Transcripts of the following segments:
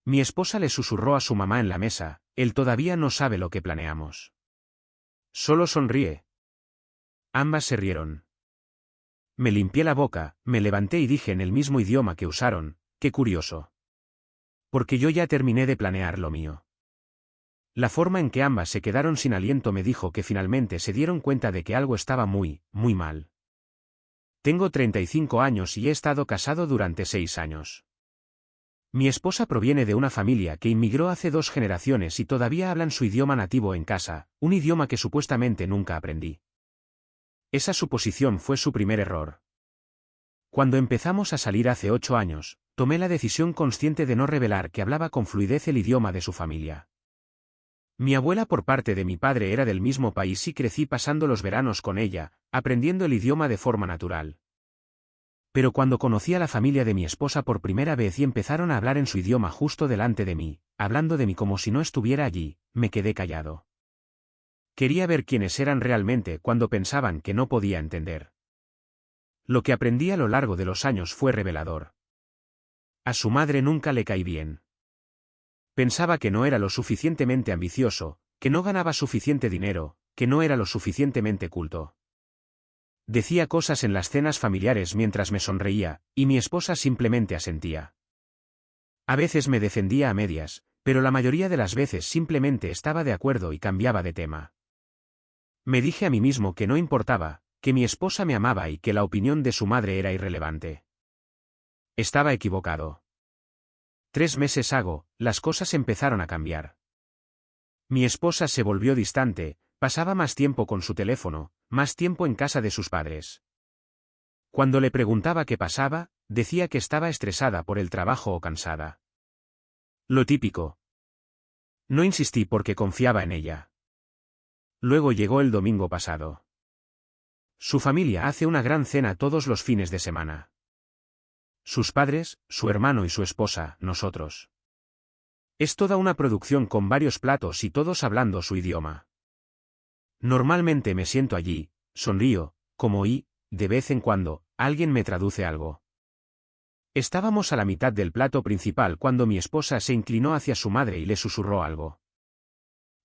Mi esposa le susurró a su mamá en la mesa, él todavía no sabe lo que planeamos. Solo sonríe. Ambas se rieron. Me limpié la boca, me levanté y dije en el mismo idioma que usaron, qué curioso. Porque yo ya terminé de planear lo mío. La forma en que ambas se quedaron sin aliento me dijo que finalmente se dieron cuenta de que algo estaba muy, muy mal. Tengo 35 años y he estado casado durante 6 años. Mi esposa proviene de una familia que inmigró hace 2 generaciones y todavía hablan su idioma nativo en casa, un idioma que supuestamente nunca aprendí. Esa suposición fue su primer error. Cuando empezamos a salir hace 8 años, tomé la decisión consciente de no revelar que hablaba con fluidez el idioma de su familia. Mi abuela por parte de mi padre era del mismo país y crecí pasando los veranos con ella, aprendiendo el idioma de forma natural. Pero cuando conocí a la familia de mi esposa por primera vez y empezaron a hablar en su idioma justo delante de mí, hablando de mí como si no estuviera allí, me quedé callado. Quería ver quiénes eran realmente cuando pensaban que no podía entender. Lo que aprendí a lo largo de los años fue revelador. A su madre nunca le caí bien. Pensaba que no era lo suficientemente ambicioso, que no ganaba suficiente dinero, que no era lo suficientemente culto. Decía cosas en las cenas familiares mientras me sonreía, y mi esposa simplemente asentía. A veces me defendía a medias, pero la mayoría de las veces simplemente estaba de acuerdo y cambiaba de tema. Me dije a mí mismo que no importaba, que mi esposa me amaba y que la opinión de su madre era irrelevante. Estaba equivocado. 3 meses hago, las cosas empezaron a cambiar. Mi esposa se volvió distante, pasaba más tiempo con su teléfono, más tiempo en casa de sus padres. Cuando le preguntaba qué pasaba, decía que estaba estresada por el trabajo o cansada. Lo típico. No insistí porque confiaba en ella. Luego llegó el domingo pasado. Su familia hace una gran cena todos los fines de semana. Sus padres, su hermano y su esposa, nosotros. Es toda una producción con varios platos y todos hablando su idioma. Normalmente me siento allí, sonrío, como y, de vez en cuando, alguien me traduce algo. Estábamos a la mitad del plato principal cuando mi esposa se inclinó hacia su madre y le susurró algo.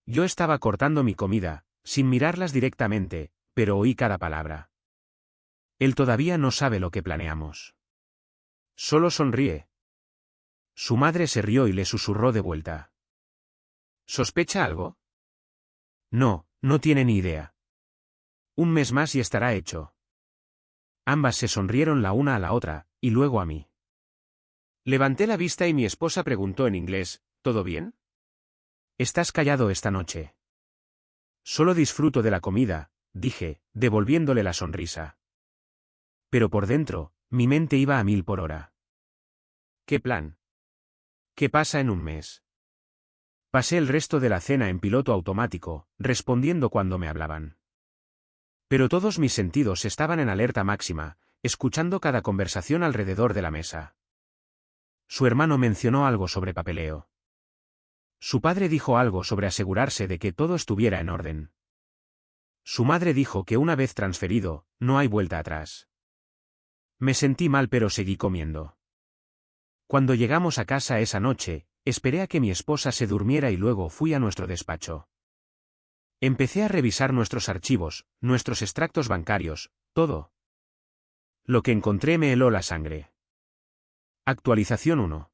Yo estaba cortando mi comida, sin mirarlas directamente, pero oí cada palabra. Él todavía no sabe lo que planeamos. Solo sonríe. Su madre se rió y le susurró de vuelta. ¿Sospecha algo? No, no tiene ni idea. 1 mes más y estará hecho. Ambas se sonrieron la una a la otra, y luego a mí. Levanté la vista y mi esposa preguntó en inglés, ¿todo bien? Estás callado esta noche. Solo disfruto de la comida, dije, devolviéndole la sonrisa. Pero por dentro, mi mente iba a 1000 por hora. ¿Qué plan? ¿Qué pasa en 1 mes? Pasé el resto de la cena en piloto automático, respondiendo cuando me hablaban. Pero todos mis sentidos estaban en alerta máxima, escuchando cada conversación alrededor de la mesa. Su hermano mencionó algo sobre papeleo. Su padre dijo algo sobre asegurarse de que todo estuviera en orden. Su madre dijo que una vez transferido, no hay vuelta atrás. Me sentí mal pero seguí comiendo. Cuando llegamos a casa esa noche, esperé a que mi esposa se durmiera y luego fui a nuestro despacho. Empecé a revisar nuestros archivos, nuestros extractos bancarios, todo. Lo que encontré me heló la sangre. Actualización 1.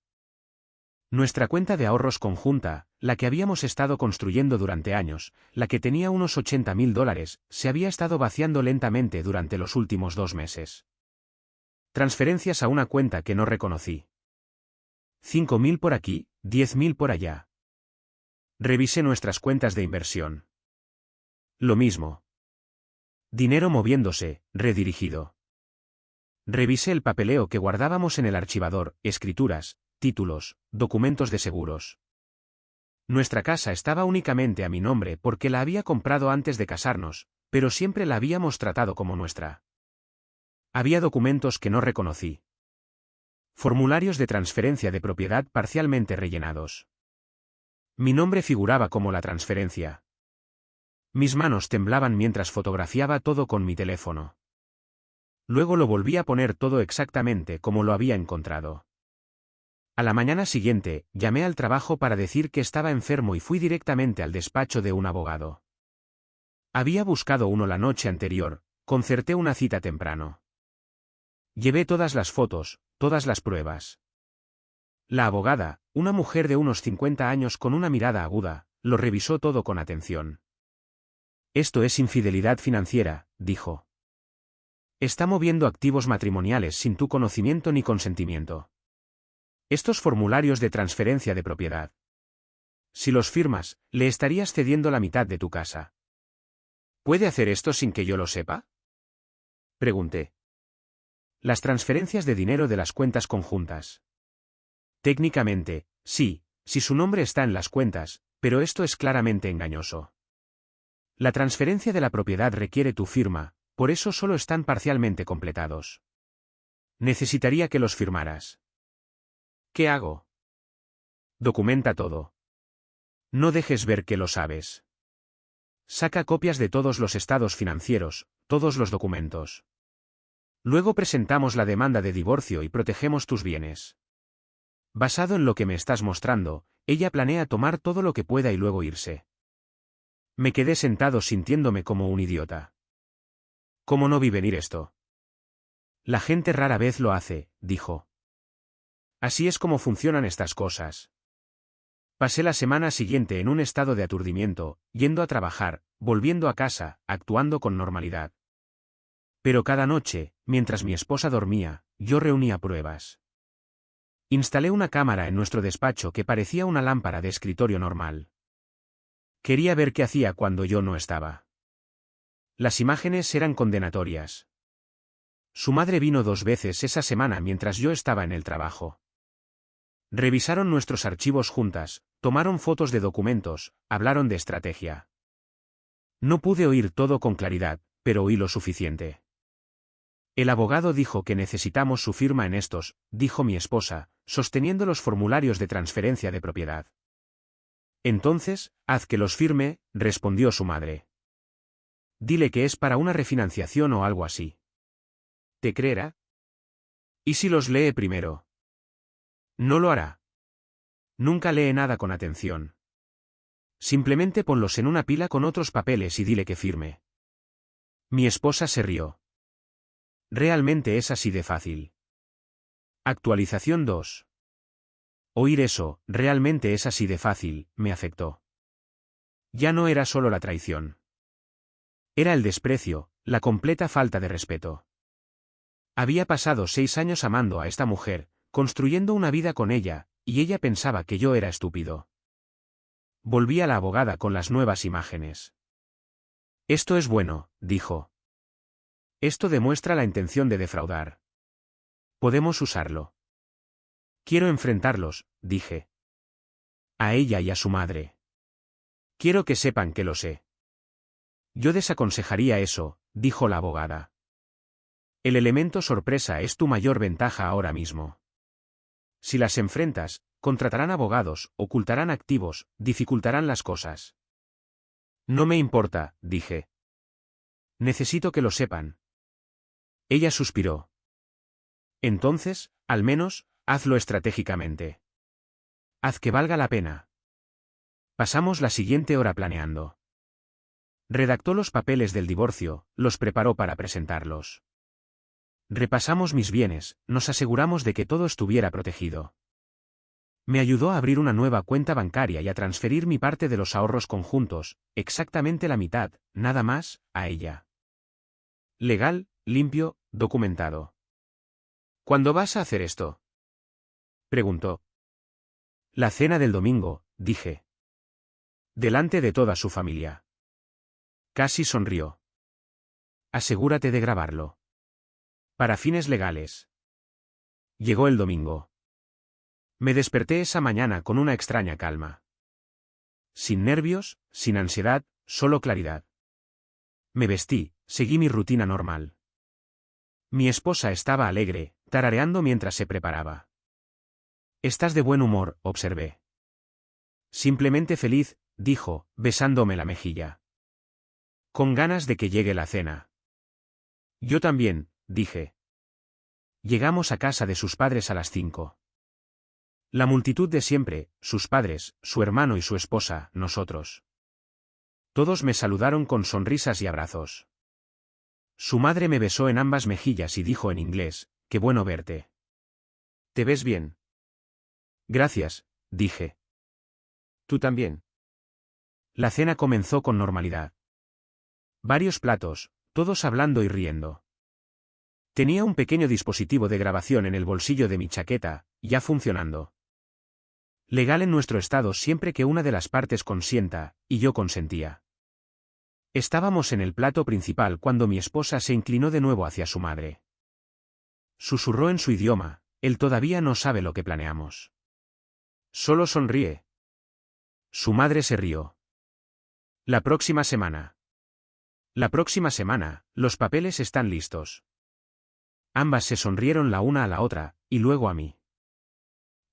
Nuestra cuenta de ahorros conjunta, la que habíamos estado construyendo durante años, la que tenía unos $80.000, se había estado vaciando lentamente durante los últimos 2 meses. Transferencias a una cuenta que no reconocí. 5.000 por aquí, 10.000 por allá. Revisé nuestras cuentas de inversión. Lo mismo. Dinero moviéndose, redirigido. Revisé el papeleo que guardábamos en el archivador, escrituras, títulos, documentos de seguros. Nuestra casa estaba únicamente a mi nombre porque la había comprado antes de casarnos, pero siempre la habíamos tratado como nuestra. Había documentos que no reconocí. Formularios de transferencia de propiedad parcialmente rellenados. Mi nombre figuraba como la transferencia. Mis manos temblaban mientras fotografiaba todo con mi teléfono. Luego lo volví a poner todo exactamente como lo había encontrado. A la mañana siguiente, llamé al trabajo para decir que estaba enfermo y fui directamente al despacho de un abogado. Había buscado uno la noche anterior, concerté una cita temprano. Llevé todas las fotos, todas las pruebas. La abogada, una mujer de unos 50 años con una mirada aguda, lo revisó todo con atención. Esto es infidelidad financiera, dijo. Está moviendo activos matrimoniales sin tu conocimiento ni consentimiento. Estos formularios de transferencia de propiedad. Si los firmas, le estarías cediendo la mitad de tu casa. ¿Puede hacer esto sin que yo lo sepa? Pregunté. Las transferencias de dinero de las cuentas conjuntas. Técnicamente, sí, si su nombre está en las cuentas, pero esto es claramente engañoso. La transferencia de la propiedad requiere tu firma, por eso solo están parcialmente completados. Necesitaría que los firmaras. ¿Qué hago? Documenta todo. No dejes ver que lo sabes. Saca copias de todos los estados financieros, todos los documentos. Luego presentamos la demanda de divorcio y protegemos tus bienes. Basado en lo que me estás mostrando, ella planea tomar todo lo que pueda y luego irse. Me quedé sentado sintiéndome como un idiota. ¿Cómo no vi venir esto? La gente rara vez lo hace, dijo. Así es como funcionan estas cosas. Pasé la semana siguiente en un estado de aturdimiento, yendo a trabajar, volviendo a casa, actuando con normalidad. Pero cada noche, mientras mi esposa dormía, yo reunía pruebas. Instalé una cámara en nuestro despacho que parecía una lámpara de escritorio normal. Quería ver qué hacía cuando yo no estaba. Las imágenes eran condenatorias. Su madre vino 2 veces esa semana mientras yo estaba en el trabajo. Revisaron nuestros archivos juntas, tomaron fotos de documentos, hablaron de estrategia. No pude oír todo con claridad, pero oí lo suficiente. El abogado dijo que necesitamos su firma en estos, dijo mi esposa, sosteniendo los formularios de transferencia de propiedad. Entonces, haz que los firme, respondió su madre. Dile que es para una refinanciación o algo así. ¿Te creerá? ¿Y si los lee primero? No lo hará. Nunca lee nada con atención. Simplemente ponlos en una pila con otros papeles y dile que firme. Mi esposa se rió. Realmente es así de fácil. Actualización 2. Oír eso, realmente es así de fácil, me afectó. Ya no era solo la traición. Era el desprecio, la completa falta de respeto. Había pasado 6 años amando a esta mujer, construyendo una vida con ella, y ella pensaba que yo era estúpido. Volví a la abogada con las nuevas imágenes. Esto es bueno, dijo. Esto demuestra la intención de defraudar. Podemos usarlo. Quiero enfrentarlos, dije. A ella y a su madre. Quiero que sepan que lo sé. Yo desaconsejaría eso, dijo la abogada. El elemento sorpresa es tu mayor ventaja ahora mismo. Si las enfrentas, contratarán abogados, ocultarán activos, dificultarán las cosas. No me importa, dije. Necesito que lo sepan. Ella suspiró. Entonces, al menos, hazlo estratégicamente. Haz que valga la pena. Pasamos la siguiente hora planeando. Redactó los papeles del divorcio, los preparó para presentarlos. Repasamos mis bienes, nos aseguramos de que todo estuviera protegido. Me ayudó a abrir una nueva cuenta bancaria y a transferir mi parte de los ahorros conjuntos, exactamente la mitad, nada más, a ella. Legal, limpio, documentado. ¿Cuándo vas a hacer esto? Preguntó. La cena del domingo, dije. Delante de toda su familia. Casi sonrió. Asegúrate de grabarlo. Para fines legales. Llegó el domingo. Me desperté esa mañana con una extraña calma. Sin nervios, sin ansiedad, solo claridad. Me vestí, seguí mi rutina normal. Mi esposa estaba alegre, tarareando mientras se preparaba. Estás de buen humor, observé. Simplemente feliz, dijo, besándome la mejilla. Con ganas de que llegue la cena. Yo también, dije. Llegamos a casa de sus padres a las 5. La multitud de siempre, sus padres, su hermano y su esposa, nosotros. Todos me saludaron con sonrisas y abrazos. Su madre me besó en ambas mejillas y dijo en inglés, «Qué bueno verte. ¿Te ves bien?» «Gracias», dije. «Tú también». La cena comenzó con normalidad. Varios platos, todos hablando y riendo. Tenía un pequeño dispositivo de grabación en el bolsillo de mi chaqueta, ya funcionando. Legal en nuestro estado siempre que una de las partes consienta, y yo consentía. Estábamos en el plato principal cuando mi esposa se inclinó de nuevo hacia su madre. Susurró en su idioma, él todavía no sabe lo que planeamos. Solo sonríe. Su madre se rió. La próxima semana. La próxima semana, los papeles están listos. Ambas se sonrieron la una a la otra, y luego a mí.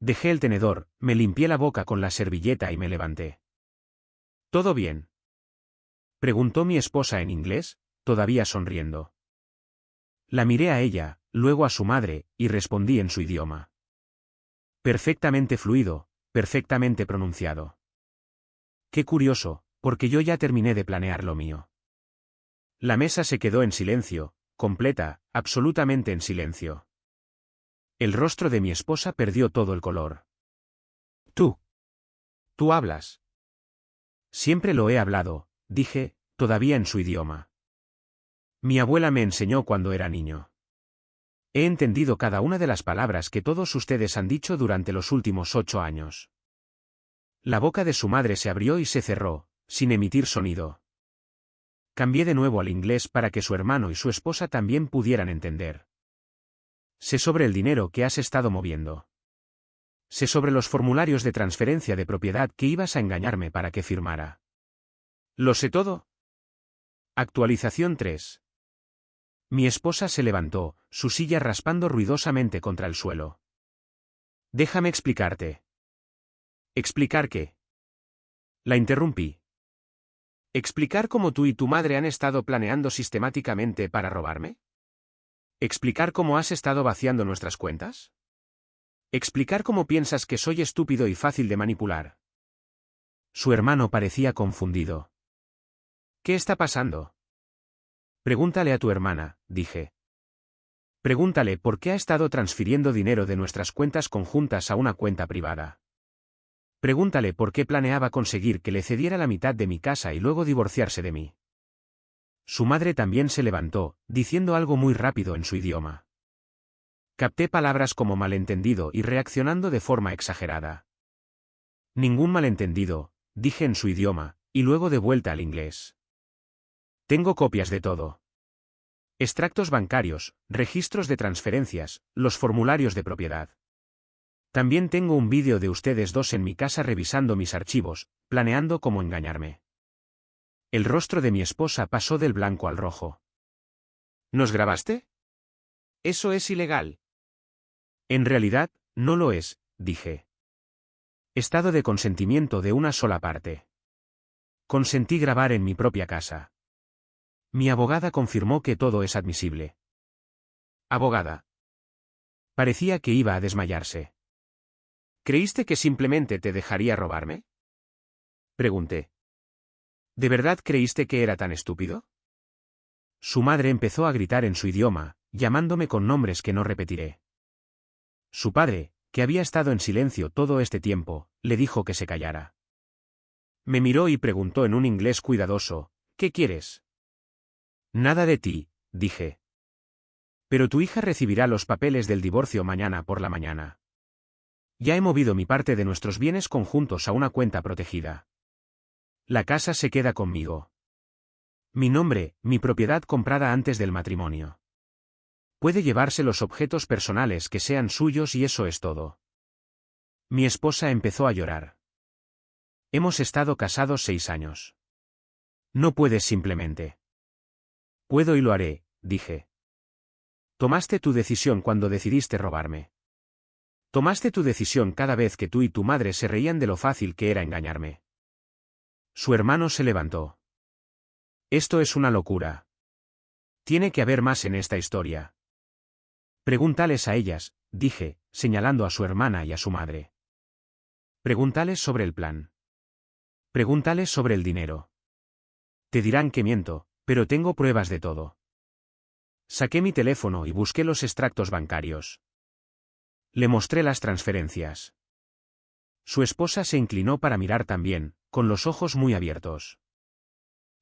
Dejé el tenedor, me limpié la boca con la servilleta y me levanté. ¿Todo bien?, preguntó mi esposa en inglés, todavía sonriendo. La miré a ella, luego a su madre, y respondí en su idioma. Perfectamente fluido, perfectamente pronunciado. Qué curioso, porque yo ya terminé de planear lo mío. La mesa se quedó en silencio, completa, absolutamente en silencio. El rostro de mi esposa perdió todo el color. Tú hablas. Siempre lo he hablado, dije, todavía en su idioma. Mi abuela me enseñó cuando era niño. He entendido cada una de las palabras que todos ustedes han dicho durante los últimos 8 años. La boca de su madre se abrió y se cerró, sin emitir sonido. Cambié de nuevo al inglés para que su hermano y su esposa también pudieran entender. Sé sobre el dinero que has estado moviendo. Sé sobre los formularios de transferencia de propiedad que ibas a engañarme para que firmara. ¿Lo sé todo? Actualización 3. Mi esposa se levantó, su silla raspando ruidosamente contra el suelo. Déjame explicarte. ¿Explicar qué? La interrumpí. ¿Explicar cómo tú y tu madre han estado planeando sistemáticamente para robarme? ¿Explicar cómo has estado vaciando nuestras cuentas? ¿Explicar cómo piensas que soy estúpido y fácil de manipular? Su hermano parecía confundido. ¿Qué está pasando? Pregúntale a tu hermana, dije. Pregúntale por qué ha estado transfiriendo dinero de nuestras cuentas conjuntas a una cuenta privada. Pregúntale por qué planeaba conseguir que le cediera la mitad de mi casa y luego divorciarse de mí. Su madre también se levantó, diciendo algo muy rápido en su idioma. Capté palabras como malentendido y reaccionando de forma exagerada. Ningún malentendido, dije en su idioma, y luego de vuelta al inglés. Tengo copias de todo. Extractos bancarios, registros de transferencias, los formularios de propiedad. También tengo un vídeo de ustedes dos en mi casa revisando mis archivos, planeando cómo engañarme. El rostro de mi esposa pasó del blanco al rojo. ¿Nos grabaste? Eso es ilegal. En realidad, no lo es, dije. Estado de consentimiento de una sola parte. Consentí grabar en mi propia casa. Mi abogada confirmó que todo es admisible. Abogada. Parecía que iba a desmayarse. ¿Creíste que simplemente te dejaría robarme? Pregunté. ¿De verdad creíste que era tan estúpido? Su madre empezó a gritar en su idioma, llamándome con nombres que no repetiré. Su padre, que había estado en silencio todo este tiempo, le dijo que se callara. Me miró y preguntó en un inglés cuidadoso, ¿qué quieres? Nada de ti, dije. Pero tu hija recibirá los papeles del divorcio mañana por la mañana. Ya he movido mi parte de nuestros bienes conjuntos a una cuenta protegida. La casa se queda conmigo. Mi nombre, mi propiedad comprada antes del matrimonio. Puede llevarse los objetos personales que sean suyos y eso es todo. Mi esposa empezó a llorar. Hemos estado casados 6 años. No puedes simplemente. Puedo y lo haré, dije. Tomaste tu decisión cuando decidiste robarme. Tomaste tu decisión cada vez que tú y tu madre se reían de lo fácil que era engañarme. Su hermano se levantó. Esto es una locura. Tiene que haber más en esta historia. Pregúntales a ellas, dije, señalando a su hermana y a su madre. Pregúntales sobre el plan. Pregúntales sobre el dinero. Te dirán que miento, pero tengo pruebas de todo. Saqué mi teléfono y busqué los extractos bancarios. Le mostré las transferencias. Su esposa se inclinó para mirar también, con los ojos muy abiertos.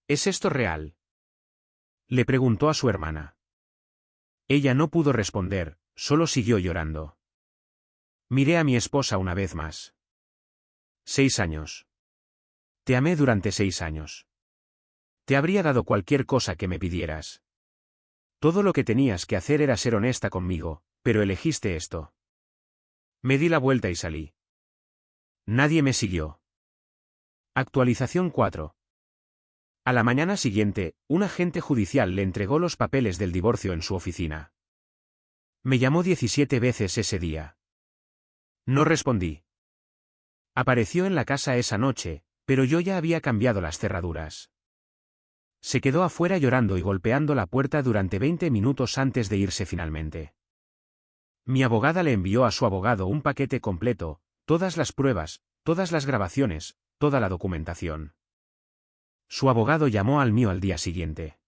¿Es esto real?, le preguntó a su hermana. Ella no pudo responder, solo siguió llorando. Miré a mi esposa una vez más. 6 años. Te amé durante 6 años. Te habría dado cualquier cosa que me pidieras. Todo lo que tenías que hacer era ser honesta conmigo, pero elegiste esto. Me di la vuelta y salí. Nadie me siguió. Actualización 4. A la mañana siguiente, un agente judicial le entregó los papeles del divorcio en su oficina. Me llamó 17 veces ese día. No respondí. Apareció en la casa esa noche, pero yo ya había cambiado las cerraduras. Se quedó afuera llorando y golpeando la puerta durante 20 minutos antes de irse finalmente. Mi abogada le envió a su abogado un paquete completo, todas las pruebas, todas las grabaciones, toda la documentación. Su abogado llamó al mío al día siguiente.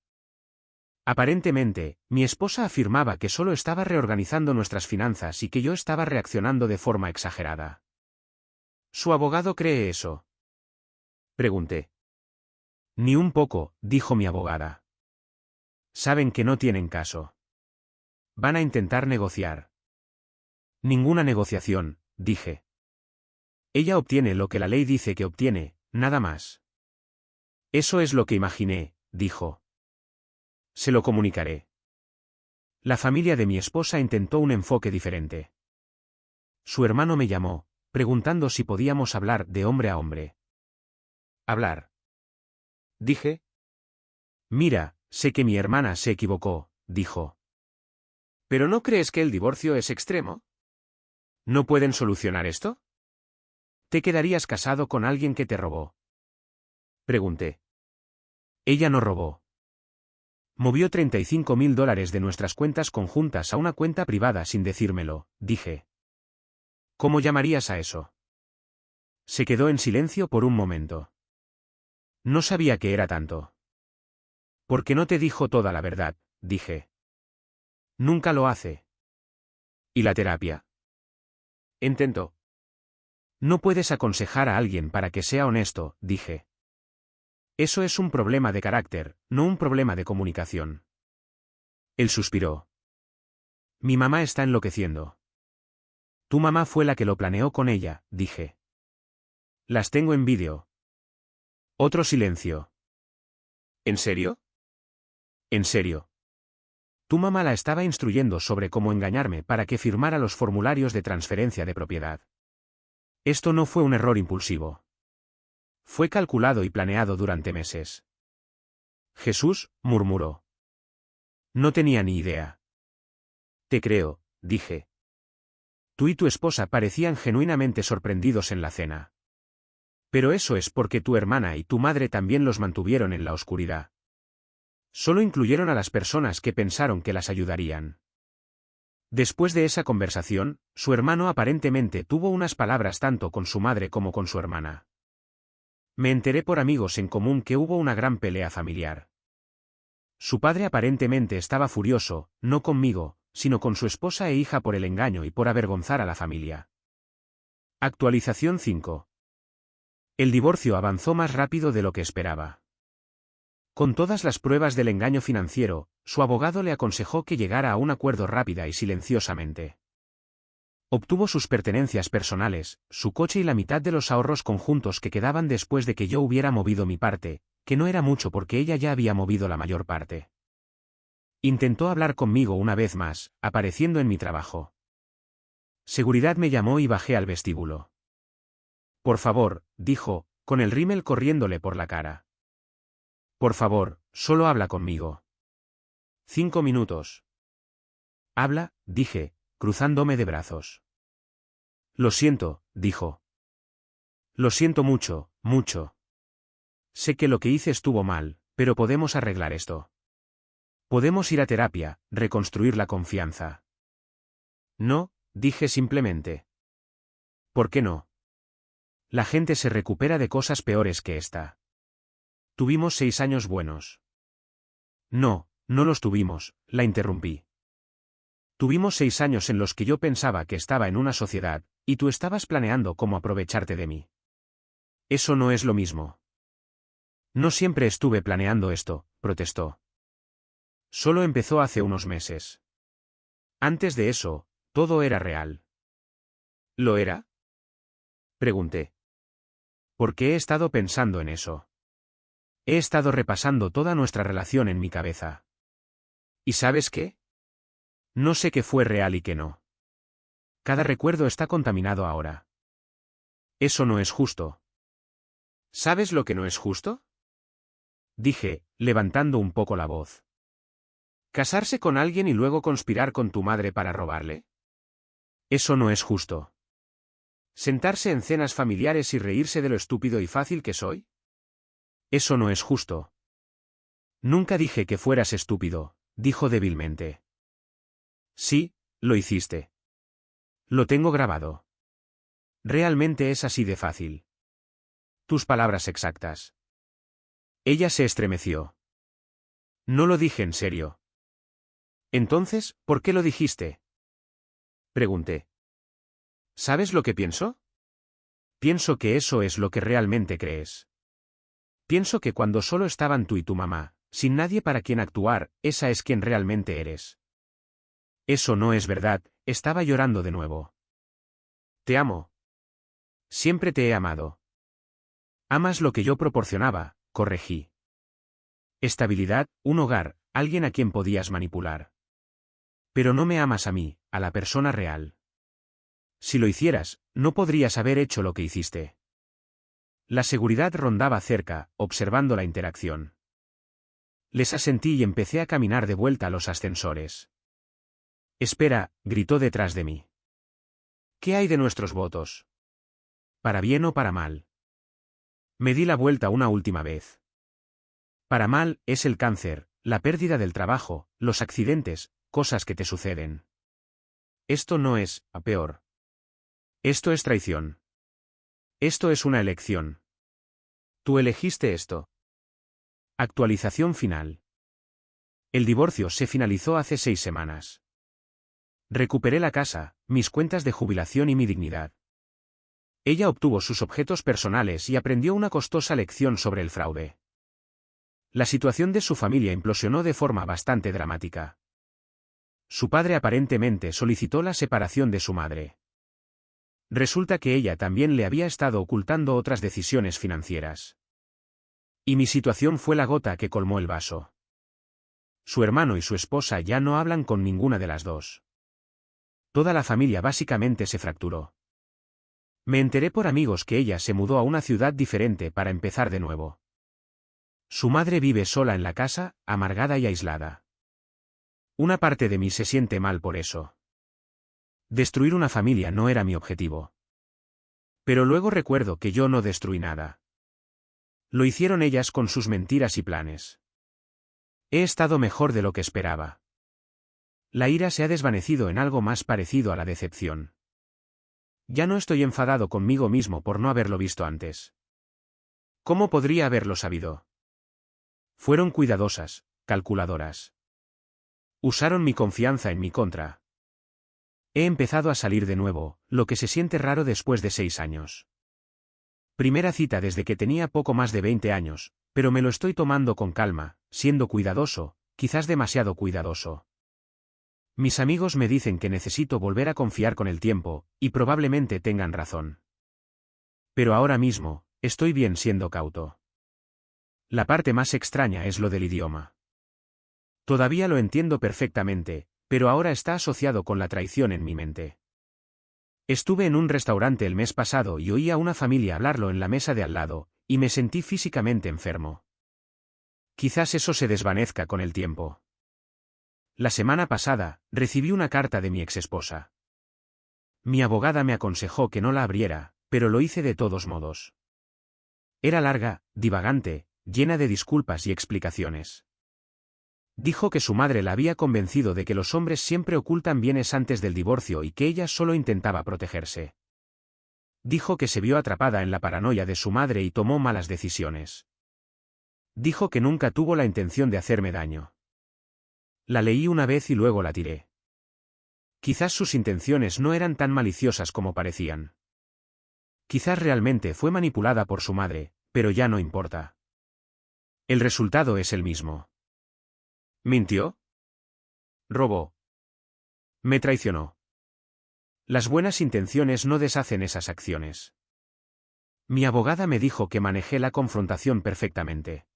Aparentemente, mi esposa afirmaba que solo estaba reorganizando nuestras finanzas y que yo estaba reaccionando de forma exagerada. ¿Su abogado cree eso?, pregunté. Ni un poco, dijo mi abogada. Saben que no tienen caso. Van a intentar negociar. Ninguna negociación, dije. Ella obtiene lo que la ley dice que obtiene, nada más. Eso es lo que imaginé, dijo. Se lo comunicaré. La familia de mi esposa intentó un enfoque diferente. Su hermano me llamó, preguntando si podíamos hablar de hombre a hombre. ¿Hablar?, dije. Mira, sé que mi hermana se equivocó, dijo. ¿Pero no crees que el divorcio es extremo? ¿No pueden solucionar esto? ¿Te quedarías casado con alguien que te robó?, pregunté. Ella no robó. Movió $35.000 de nuestras cuentas conjuntas a una cuenta privada sin decírmelo, dije. ¿Cómo llamarías a eso? Se quedó en silencio por un momento. No sabía que era tanto. ¿Por qué no te dijo toda la verdad?, dije. Nunca lo hace. ¿Y la terapia? Intentó. No puedes aconsejar a alguien para que sea honesto, dije. Eso es un problema de carácter, no un problema de comunicación. Él suspiró. Mi mamá está enloqueciendo. Tu mamá fue la que lo planeó con ella, dije. Las tengo en vídeo. Otro silencio. ¿En serio? En serio. Tu mamá la estaba instruyendo sobre cómo engañarme para que firmara los formularios de transferencia de propiedad. Esto no fue un error impulsivo. Fue calculado y planeado durante meses. Jesús, murmuró. No tenía ni idea. Te creo, dije. Tú y tu esposa parecían genuinamente sorprendidos en la cena. Pero eso es porque tu hermana y tu madre también los mantuvieron en la oscuridad. Solo incluyeron a las personas que pensaron que las ayudarían. Después de esa conversación, su hermano aparentemente tuvo unas palabras tanto con su madre como con su hermana. Me enteré por amigos en común que hubo una gran pelea familiar. Su padre aparentemente estaba furioso, no conmigo, sino con su esposa e hija por el engaño y por avergonzar a la familia. Actualización 5. El divorcio avanzó más rápido de lo que esperaba. Con todas las pruebas del engaño financiero, su abogado le aconsejó que llegara a un acuerdo rápida y silenciosamente. Obtuvo sus pertenencias personales, su coche y la mitad de los ahorros conjuntos que quedaban después de que yo hubiera movido mi parte, que no era mucho porque ella ya había movido la mayor parte. Intentó hablar conmigo una vez más, apareciendo en mi trabajo. Seguridad me llamó y bajé al vestíbulo. Por favor, dijo, con el rímel corriéndole por la cara. Por favor, solo habla conmigo. 5 minutos. Habla, dije, cruzándome de brazos. Lo siento, dijo. Lo siento mucho, mucho. Sé que lo que hice estuvo mal, pero podemos arreglar esto. Podemos ir a terapia, reconstruir la confianza. No, dije simplemente. ¿Por qué no? La gente se recupera de cosas peores que esta. Tuvimos 6 años buenos. No, no los tuvimos, la interrumpí. Tuvimos 6 años en los que yo pensaba que estaba en una sociedad, y tú estabas planeando cómo aprovecharte de mí. Eso no es lo mismo. No siempre estuve planeando esto, protestó. Solo empezó hace unos meses. Antes de eso, todo era real. ¿Lo era? Pregunté. Porque he estado pensando en eso. He estado repasando toda nuestra relación en mi cabeza. ¿Y sabes qué? No sé qué fue real y qué no. Cada recuerdo está contaminado ahora. Eso no es justo. ¿Sabes lo que no es justo? Dije, levantando un poco la voz. ¿Casarse con alguien y luego conspirar con tu madre para robarle? Eso no es justo. ¿Sentarse en cenas familiares y reírse de lo estúpido y fácil que soy? Eso no es justo. Nunca dije que fueras estúpido, dijo débilmente. Sí, lo hiciste. Lo tengo grabado. Realmente es así de fácil. Tus palabras exactas. Ella se estremeció. No lo dije en serio. Entonces, ¿por qué lo dijiste? Pregunté. ¿Sabes lo que pienso? Pienso que eso es lo que realmente crees. Pienso que cuando solo estaban tú y tu mamá, sin nadie para quien actuar, esa es quien realmente eres. Eso no es verdad, estaba llorando de nuevo. Te amo. Siempre te he amado. Amas lo que yo proporcionaba, corregí. Estabilidad, un hogar, alguien a quien podías manipular. Pero no me amas a mí, a la persona real. Si lo hicieras, no podrías haber hecho lo que hiciste. La seguridad rondaba cerca, observando la interacción. Les asentí y empecé a caminar de vuelta a los ascensores. Espera, gritó detrás de mí. ¿Qué hay de nuestros votos? ¿Para bien o para mal? Me di la vuelta una última vez. Para mal, es el cáncer, la pérdida del trabajo, los accidentes, cosas que te suceden. Esto no es, a peor. Esto es traición. Esto es una elección. Tú elegiste esto. Actualización final. El divorcio se finalizó hace 6 semanas. Recuperé la casa, mis cuentas de jubilación y mi dignidad. Ella obtuvo sus objetos personales y aprendió una costosa lección sobre el fraude. La situación de su familia implosionó de forma bastante dramática. Su padre aparentemente solicitó la separación de su madre. Resulta que ella también le había estado ocultando otras decisiones financieras. Y mi situación fue la gota que colmó el vaso. Su hermano y su esposa ya no hablan con ninguna de las dos. Toda la familia básicamente se fracturó. Me enteré por amigos que ella se mudó a una ciudad diferente para empezar de nuevo. Su madre vive sola en la casa, amargada y aislada. Una parte de mí se siente mal por eso. Destruir una familia no era mi objetivo. Pero luego recuerdo que yo no destruí nada. Lo hicieron ellas con sus mentiras y planes. He estado mejor de lo que esperaba. La ira se ha desvanecido en algo más parecido a la decepción. Ya no estoy enfadado conmigo mismo por no haberlo visto antes. ¿Cómo podría haberlo sabido? Fueron cuidadosas, calculadoras. Usaron mi confianza en mi contra. He empezado a salir de nuevo, lo que se siente raro después de 6 años. Primera cita desde que tenía poco más de 20 años, pero me lo estoy tomando con calma, siendo cuidadoso, quizás demasiado cuidadoso. Mis amigos me dicen que necesito volver a confiar con el tiempo, y probablemente tengan razón. Pero ahora mismo, estoy bien siendo cauto. La parte más extraña es lo del idioma. Todavía lo entiendo perfectamente, pero ahora está asociado con la traición en mi mente. Estuve en un restaurante el mes pasado y oí a una familia hablarlo en la mesa de al lado, y me sentí físicamente enfermo. Quizás eso se desvanezca con el tiempo. La semana pasada, recibí una carta de mi exesposa. Mi abogada me aconsejó que no la abriera, pero lo hice de todos modos. Era larga, divagante, llena de disculpas y explicaciones. Dijo que su madre la había convencido de que los hombres siempre ocultan bienes antes del divorcio y que ella solo intentaba protegerse. Dijo que se vio atrapada en la paranoia de su madre y tomó malas decisiones. Dijo que nunca tuvo la intención de hacerme daño. La leí una vez y luego la tiré. Quizás sus intenciones no eran tan maliciosas como parecían. Quizás realmente fue manipulada por su madre, pero ya no importa. El resultado es el mismo. ¿Mintió? ¿Robó? Me traicionó. Las buenas intenciones no deshacen esas acciones. Mi abogada me dijo que manejé la confrontación perfectamente.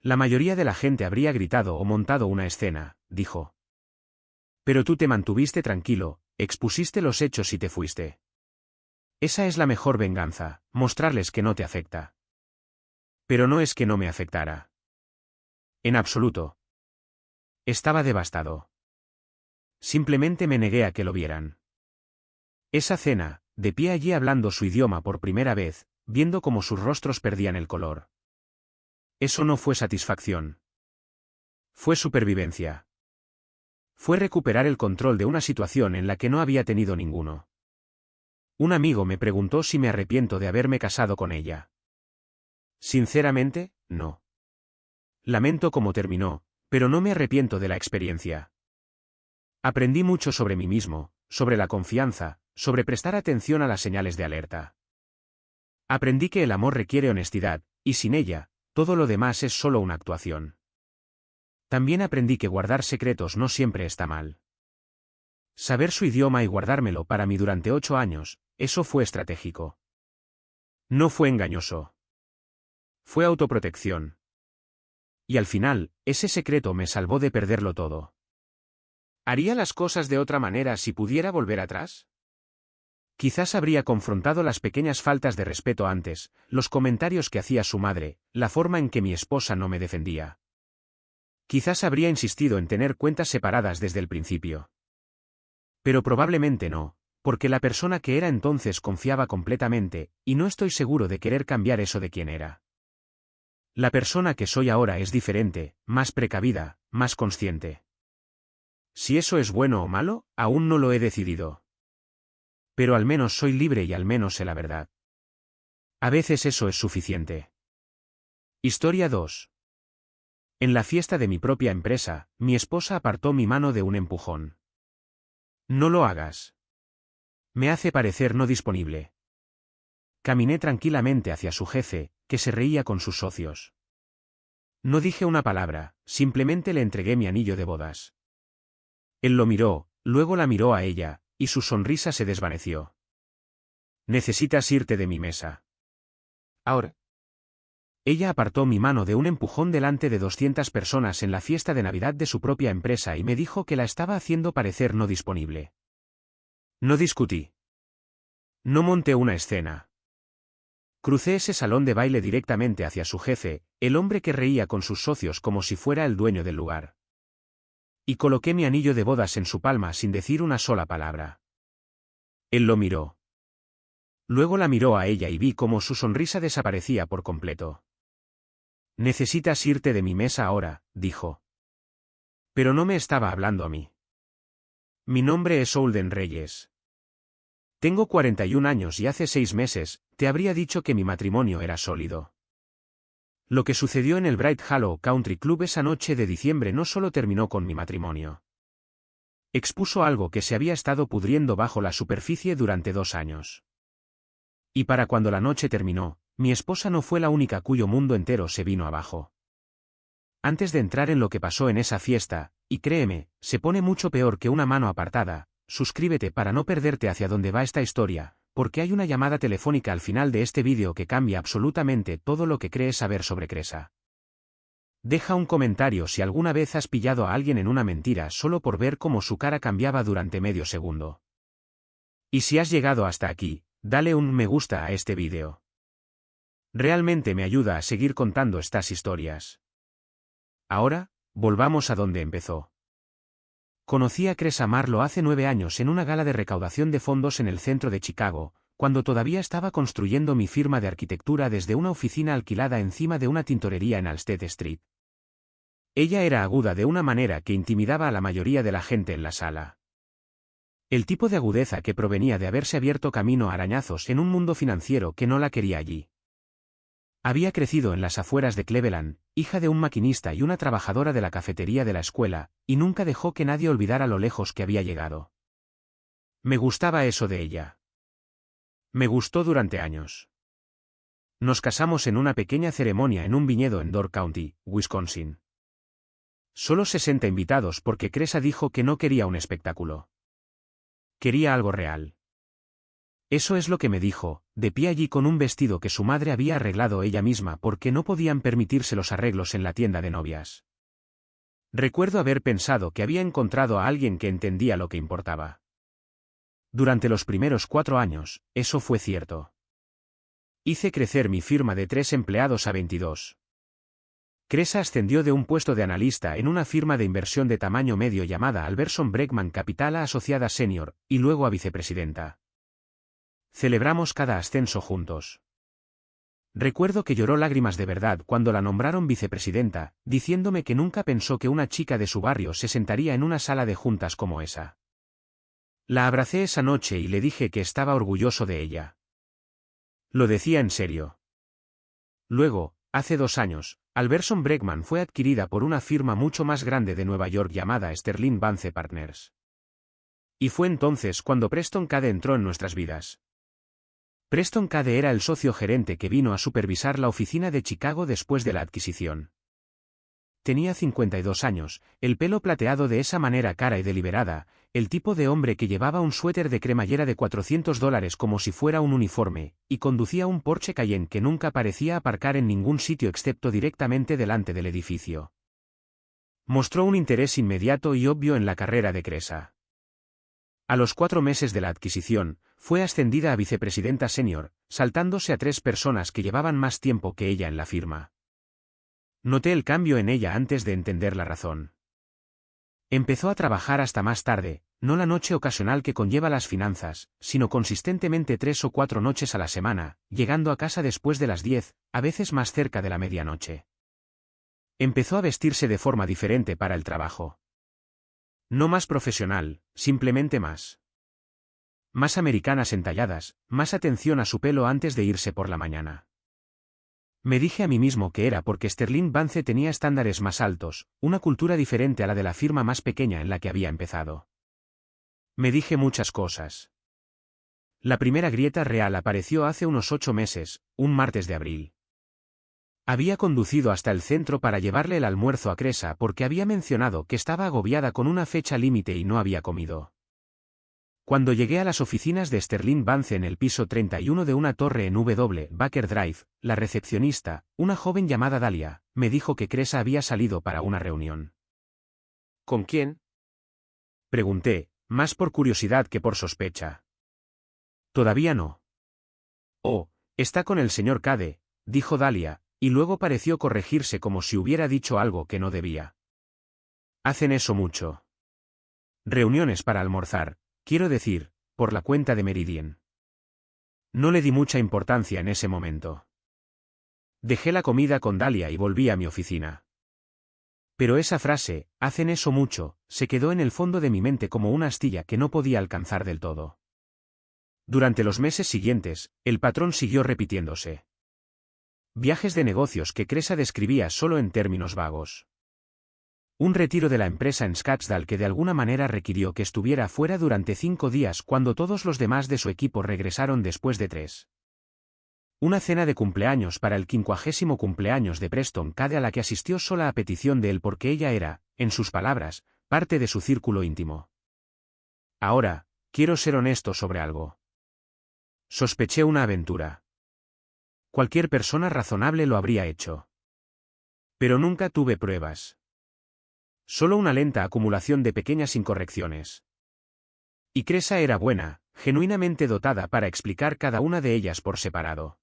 La mayoría de la gente habría gritado o montado una escena, dijo. Pero tú te mantuviste tranquilo, expusiste los hechos y te fuiste. Esa es la mejor venganza, mostrarles que no te afecta. Pero no es que no me afectara. En absoluto. Estaba devastado. Simplemente me negué a que lo vieran. Esa cena, de pie allí hablando su idioma por primera vez, viendo cómo sus rostros perdían el color. Eso no fue satisfacción. Fue supervivencia. Fue recuperar el control de una situación en la que no había tenido ninguno. Un amigo me preguntó si me arrepiento de haberme casado con ella. Sinceramente, no. Lamento cómo terminó, pero no me arrepiento de la experiencia. Aprendí mucho sobre mí mismo, sobre la confianza, sobre prestar atención a las señales de alerta. Aprendí que el amor requiere honestidad, y sin ella, todo lo demás es solo una actuación. También aprendí que guardar secretos no siempre está mal. Saber su idioma y guardármelo para mí durante 8 años, eso fue estratégico. No fue engañoso. Fue autoprotección. Y al final, ese secreto me salvó de perderlo todo. ¿Haría las cosas de otra manera si pudiera volver atrás? Quizás habría confrontado las pequeñas faltas de respeto antes, los comentarios que hacía su madre, la forma en que mi esposa no me defendía. Quizás habría insistido en tener cuentas separadas desde el principio. Pero probablemente no, porque la persona que era entonces confiaba completamente, y no estoy seguro de querer cambiar eso de quién era. La persona que soy ahora es diferente, más precavida, más consciente. Si eso es bueno o malo, aún no lo he decidido. Pero al menos soy libre y al menos sé la verdad. A veces eso es suficiente. Historia 2. En la fiesta de mi propia empresa, mi esposa apartó mi mano de un empujón. No lo hagas. Me hace parecer no disponible. Caminé tranquilamente hacia su jefe, que se reía con sus socios. No dije una palabra, simplemente le entregué mi anillo de bodas. Él lo miró, luego la miró a ella, y su sonrisa se desvaneció. Necesitas irte de mi mesa. Ahora. Ella apartó mi mano de un empujón delante de 200 personas en la fiesta de Navidad de su propia empresa y me dijo que la estaba haciendo parecer no disponible. No discutí. No monté una escena. Crucé ese salón de baile directamente hacia su jefe, el hombre que reía con sus socios como si fuera el dueño del lugar. Y coloqué mi anillo de bodas en su palma sin decir una sola palabra. Él lo miró. Luego la miró a ella y vi cómo su sonrisa desaparecía por completo. Necesitas irte de mi mesa ahora, dijo. Pero no me estaba hablando a mí. Mi nombre es Holden Reyes. Tengo 41 años y hace 6 meses, te habría dicho que mi matrimonio era sólido. Lo que sucedió en el Bright Hollow Country Club esa noche de diciembre no solo terminó con mi matrimonio. Expuso algo que se había estado pudriendo bajo la superficie durante 2 años. Y para cuando la noche terminó, mi esposa no fue la única cuyo mundo entero se vino abajo. Antes de entrar en lo que pasó en esa fiesta, y créeme, se pone mucho peor que una mano apartada, suscríbete para no perderte hacia dónde va esta historia, porque hay una llamada telefónica al final de este vídeo que cambia absolutamente todo lo que crees saber sobre Cresa. Deja un comentario si alguna vez has pillado a alguien en una mentira solo por ver cómo su cara cambiaba durante medio segundo. Y si has llegado hasta aquí, dale un me gusta a este vídeo. Realmente me ayuda a seguir contando estas historias. Ahora, volvamos a donde empezó. Conocí a Cresa Marlowe hace 9 años en una gala de recaudación de fondos en el centro de Chicago, cuando todavía estaba construyendo mi firma de arquitectura desde una oficina alquilada encima de una tintorería en Alsted Street. Ella era aguda de una manera que intimidaba a la mayoría de la gente en la sala. El tipo de agudeza que provenía de haberse abierto camino a arañazos en un mundo financiero que no la quería allí. Había crecido en las afueras de Cleveland, hija de un maquinista y una trabajadora de la cafetería de la escuela, y nunca dejó que nadie olvidara lo lejos que había llegado. Me gustaba eso de ella. Me gustó durante años. Nos casamos en una pequeña ceremonia en un viñedo en Door County, Wisconsin. Solo 60 invitados porque Cresa dijo que no quería un espectáculo. Quería algo real. Eso es lo que me dijo, de pie allí con un vestido que su madre había arreglado ella misma porque no podían permitirse los arreglos en la tienda de novias. Recuerdo haber pensado que había encontrado a alguien que entendía lo que importaba. Durante los primeros 4 años, eso fue cierto. Hice crecer mi firma de 3 empleados a 22. Cresa ascendió de un puesto de analista en una firma de inversión de tamaño medio llamada Alberson Bregman Capital a asociada senior, y luego a vicepresidenta. Celebramos cada ascenso juntos. Recuerdo que lloró lágrimas de verdad cuando la nombraron vicepresidenta, diciéndome que nunca pensó que una chica de su barrio se sentaría en una sala de juntas como esa. La abracé esa noche y le dije que estaba orgulloso de ella. Lo decía en serio. Luego, hace 2 años, Alberson Bregman fue adquirida por una firma mucho más grande de Nueva York llamada Sterling Vance Partners. Y fue entonces cuando Preston Cade entró en nuestras vidas. Preston Cade era el socio gerente que vino a supervisar la oficina de Chicago después de la adquisición. Tenía 52 años, el pelo plateado de esa manera cara y deliberada, el tipo de hombre que llevaba un suéter de cremallera de $400 como si fuera un uniforme, y conducía un Porsche Cayenne que nunca parecía aparcar en ningún sitio excepto directamente delante del edificio. Mostró un interés inmediato y obvio en la carrera de Cresa. A los 4 meses de la adquisición, fue ascendida a vicepresidenta senior, saltándose a 3 personas que llevaban más tiempo que ella en la firma. Noté el cambio en ella antes de entender la razón. Empezó a trabajar hasta más tarde, no la noche ocasional que conlleva las finanzas, sino consistentemente 3 o 4 noches a la semana, llegando a casa después de las 10, a veces más cerca de la medianoche. Empezó a vestirse de forma diferente para el trabajo. No más profesional, simplemente más. Más americanas entalladas, más atención a su pelo antes de irse por la mañana. Me dije a mí mismo que era porque Sterling Vance tenía estándares más altos, una cultura diferente a la de la firma más pequeña en la que había empezado. Me dije muchas cosas. La primera grieta real apareció hace unos 8 meses, un martes de abril. Había conducido hasta el centro para llevarle el almuerzo a Cresa porque había mencionado que estaba agobiada con una fecha límite y no había comido. Cuando llegué a las oficinas de Sterling Vance en el piso 31 de una torre en W. Baker Drive, la recepcionista, una joven llamada Dahlia, me dijo que Cresa había salido para una reunión. ¿Con quién?, pregunté, más por curiosidad que por sospecha. Todavía no. Oh, está con el señor Cade, dijo Dahlia, y luego pareció corregirse como si hubiera dicho algo que no debía. Hacen eso mucho. Reuniones para almorzar. Quiero decir, por la cuenta de Meridian. No le di mucha importancia en ese momento. Dejé la comida con Dahlia y volví a mi oficina. Pero esa frase, hacen eso mucho, se quedó en el fondo de mi mente como una astilla que no podía alcanzar del todo. Durante los meses siguientes, el patrón siguió repitiéndose. Viajes de negocios que Cresa describía solo en términos vagos. Un retiro de la empresa en Scottsdale que de alguna manera requirió que estuviera fuera durante 5 días cuando todos los demás de su equipo regresaron después de 3. Una cena de cumpleaños para el 50º cumpleaños de Preston Cade a la que asistió sola a petición de él porque ella era, en sus palabras, parte de su círculo íntimo. Ahora, quiero ser honesto sobre algo. Sospeché una aventura. Cualquier persona razonable lo habría hecho. Pero nunca tuve pruebas. Solo una lenta acumulación de pequeñas incorrecciones. Y Cresa era buena, genuinamente dotada para explicar cada una de ellas por separado.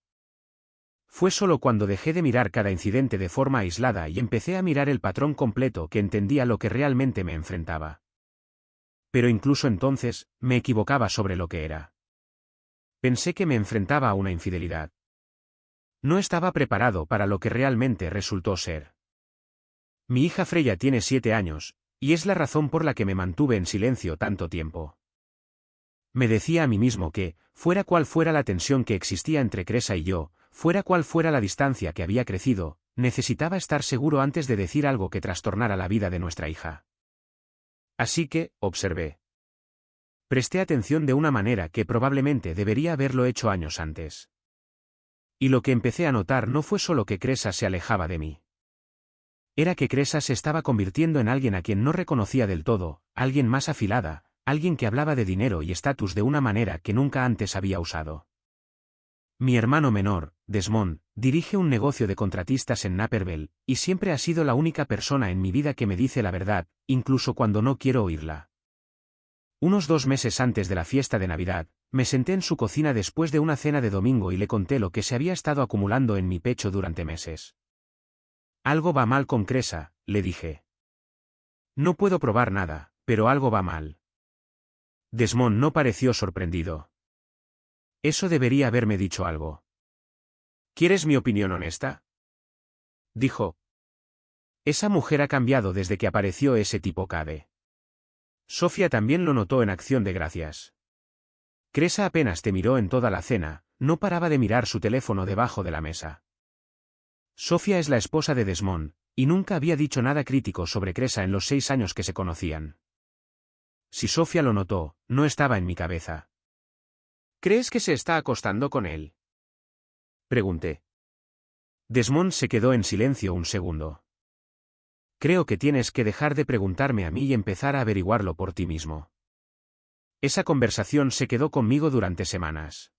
Fue solo cuando dejé de mirar cada incidente de forma aislada y empecé a mirar el patrón completo que entendía lo que realmente me enfrentaba. Pero incluso entonces, me equivocaba sobre lo que era. Pensé que me enfrentaba a una infidelidad. No estaba preparado para lo que realmente resultó ser. Mi hija Freya tiene 7 años, y es la razón por la que me mantuve en silencio tanto tiempo. Me decía a mí mismo que, fuera cual fuera la tensión que existía entre Cresa y yo, fuera cual fuera la distancia que había crecido, necesitaba estar seguro antes de decir algo que trastornara la vida de nuestra hija. Así que, observé. Presté atención de una manera que probablemente debería haberlo hecho años antes. Y lo que empecé a notar no fue solo que Cresa se alejaba de mí. Era que Cresa se estaba convirtiendo en alguien a quien no reconocía del todo, alguien más afilada, alguien que hablaba de dinero y estatus de una manera que nunca antes había usado. Mi hermano menor, Desmond, dirige un negocio de contratistas en Naperville, y siempre ha sido la única persona en mi vida que me dice la verdad, incluso cuando no quiero oírla. Unos 2 meses antes de la fiesta de Navidad, me senté en su cocina después de una cena de domingo y le conté lo que se había estado acumulando en mi pecho durante meses. Algo va mal con Cresa, le dije. No puedo probar nada, pero algo va mal. Desmond no pareció sorprendido. Eso debería haberme dicho algo. ¿Quieres mi opinión honesta? Dijo. Esa mujer ha cambiado desde que apareció ese tipo Cade. Sofía también lo notó en acción de gracias. Cresa apenas te miró en toda la cena, no paraba de mirar su teléfono debajo de la mesa. Sofía es la esposa de Desmond, y nunca había dicho nada crítico sobre Cresa en los 6 años que se conocían. Si Sofía lo notó, no estaba en mi cabeza. ¿Crees que se está acostando con él? Pregunté. Desmond se quedó en silencio un segundo. Creo que tienes que dejar de preguntarme a mí y empezar a averiguarlo por ti mismo. Esa conversación se quedó conmigo durante semanas.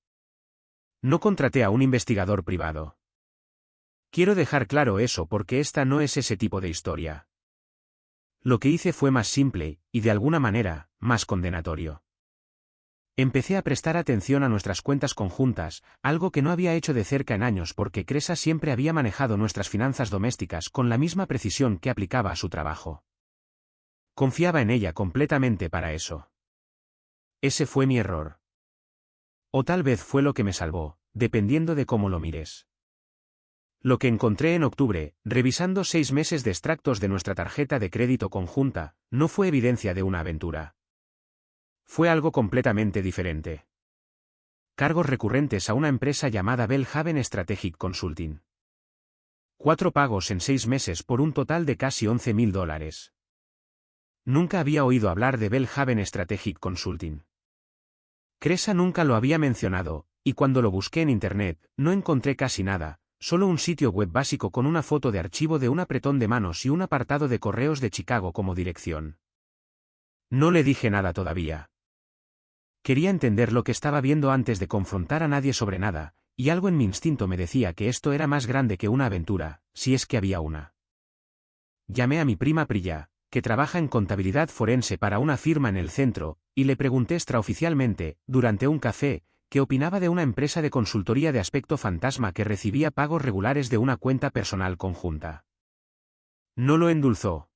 No contraté a un investigador privado. Quiero dejar claro eso porque esta no es ese tipo de historia. Lo que hice fue más simple, y de alguna manera, más condenatorio. Empecé a prestar atención a nuestras cuentas conjuntas, algo que no había hecho de cerca en años porque Cresa siempre había manejado nuestras finanzas domésticas con la misma precisión que aplicaba a su trabajo. Confiaba en ella completamente para eso. Ese fue mi error. O tal vez fue lo que me salvó, dependiendo de cómo lo mires. Lo que encontré en octubre, revisando 6 meses de extractos de nuestra tarjeta de crédito conjunta, no fue evidencia de una aventura. Fue algo completamente diferente. Cargos recurrentes a una empresa llamada Belhaven Strategic Consulting. 4 pagos en 6 meses por un total de casi $11.000. Nunca había oído hablar de Belhaven Strategic Consulting. Cresa nunca lo había mencionado, y cuando lo busqué en Internet, no encontré casi nada, solo un sitio web básico con una foto de archivo de un apretón de manos y un apartado de correos de Chicago como dirección. No le dije nada todavía. Quería entender lo que estaba viendo antes de confrontar a nadie sobre nada, y algo en mi instinto me decía que esto era más grande que una aventura, si es que había una. Llamé a mi prima Priya, que trabaja en contabilidad forense para una firma en el centro, y le pregunté extraoficialmente, durante un café, qué opinaba de una empresa de consultoría de aspecto fantasma que recibía pagos regulares de una cuenta personal conjunta. No lo endulzó.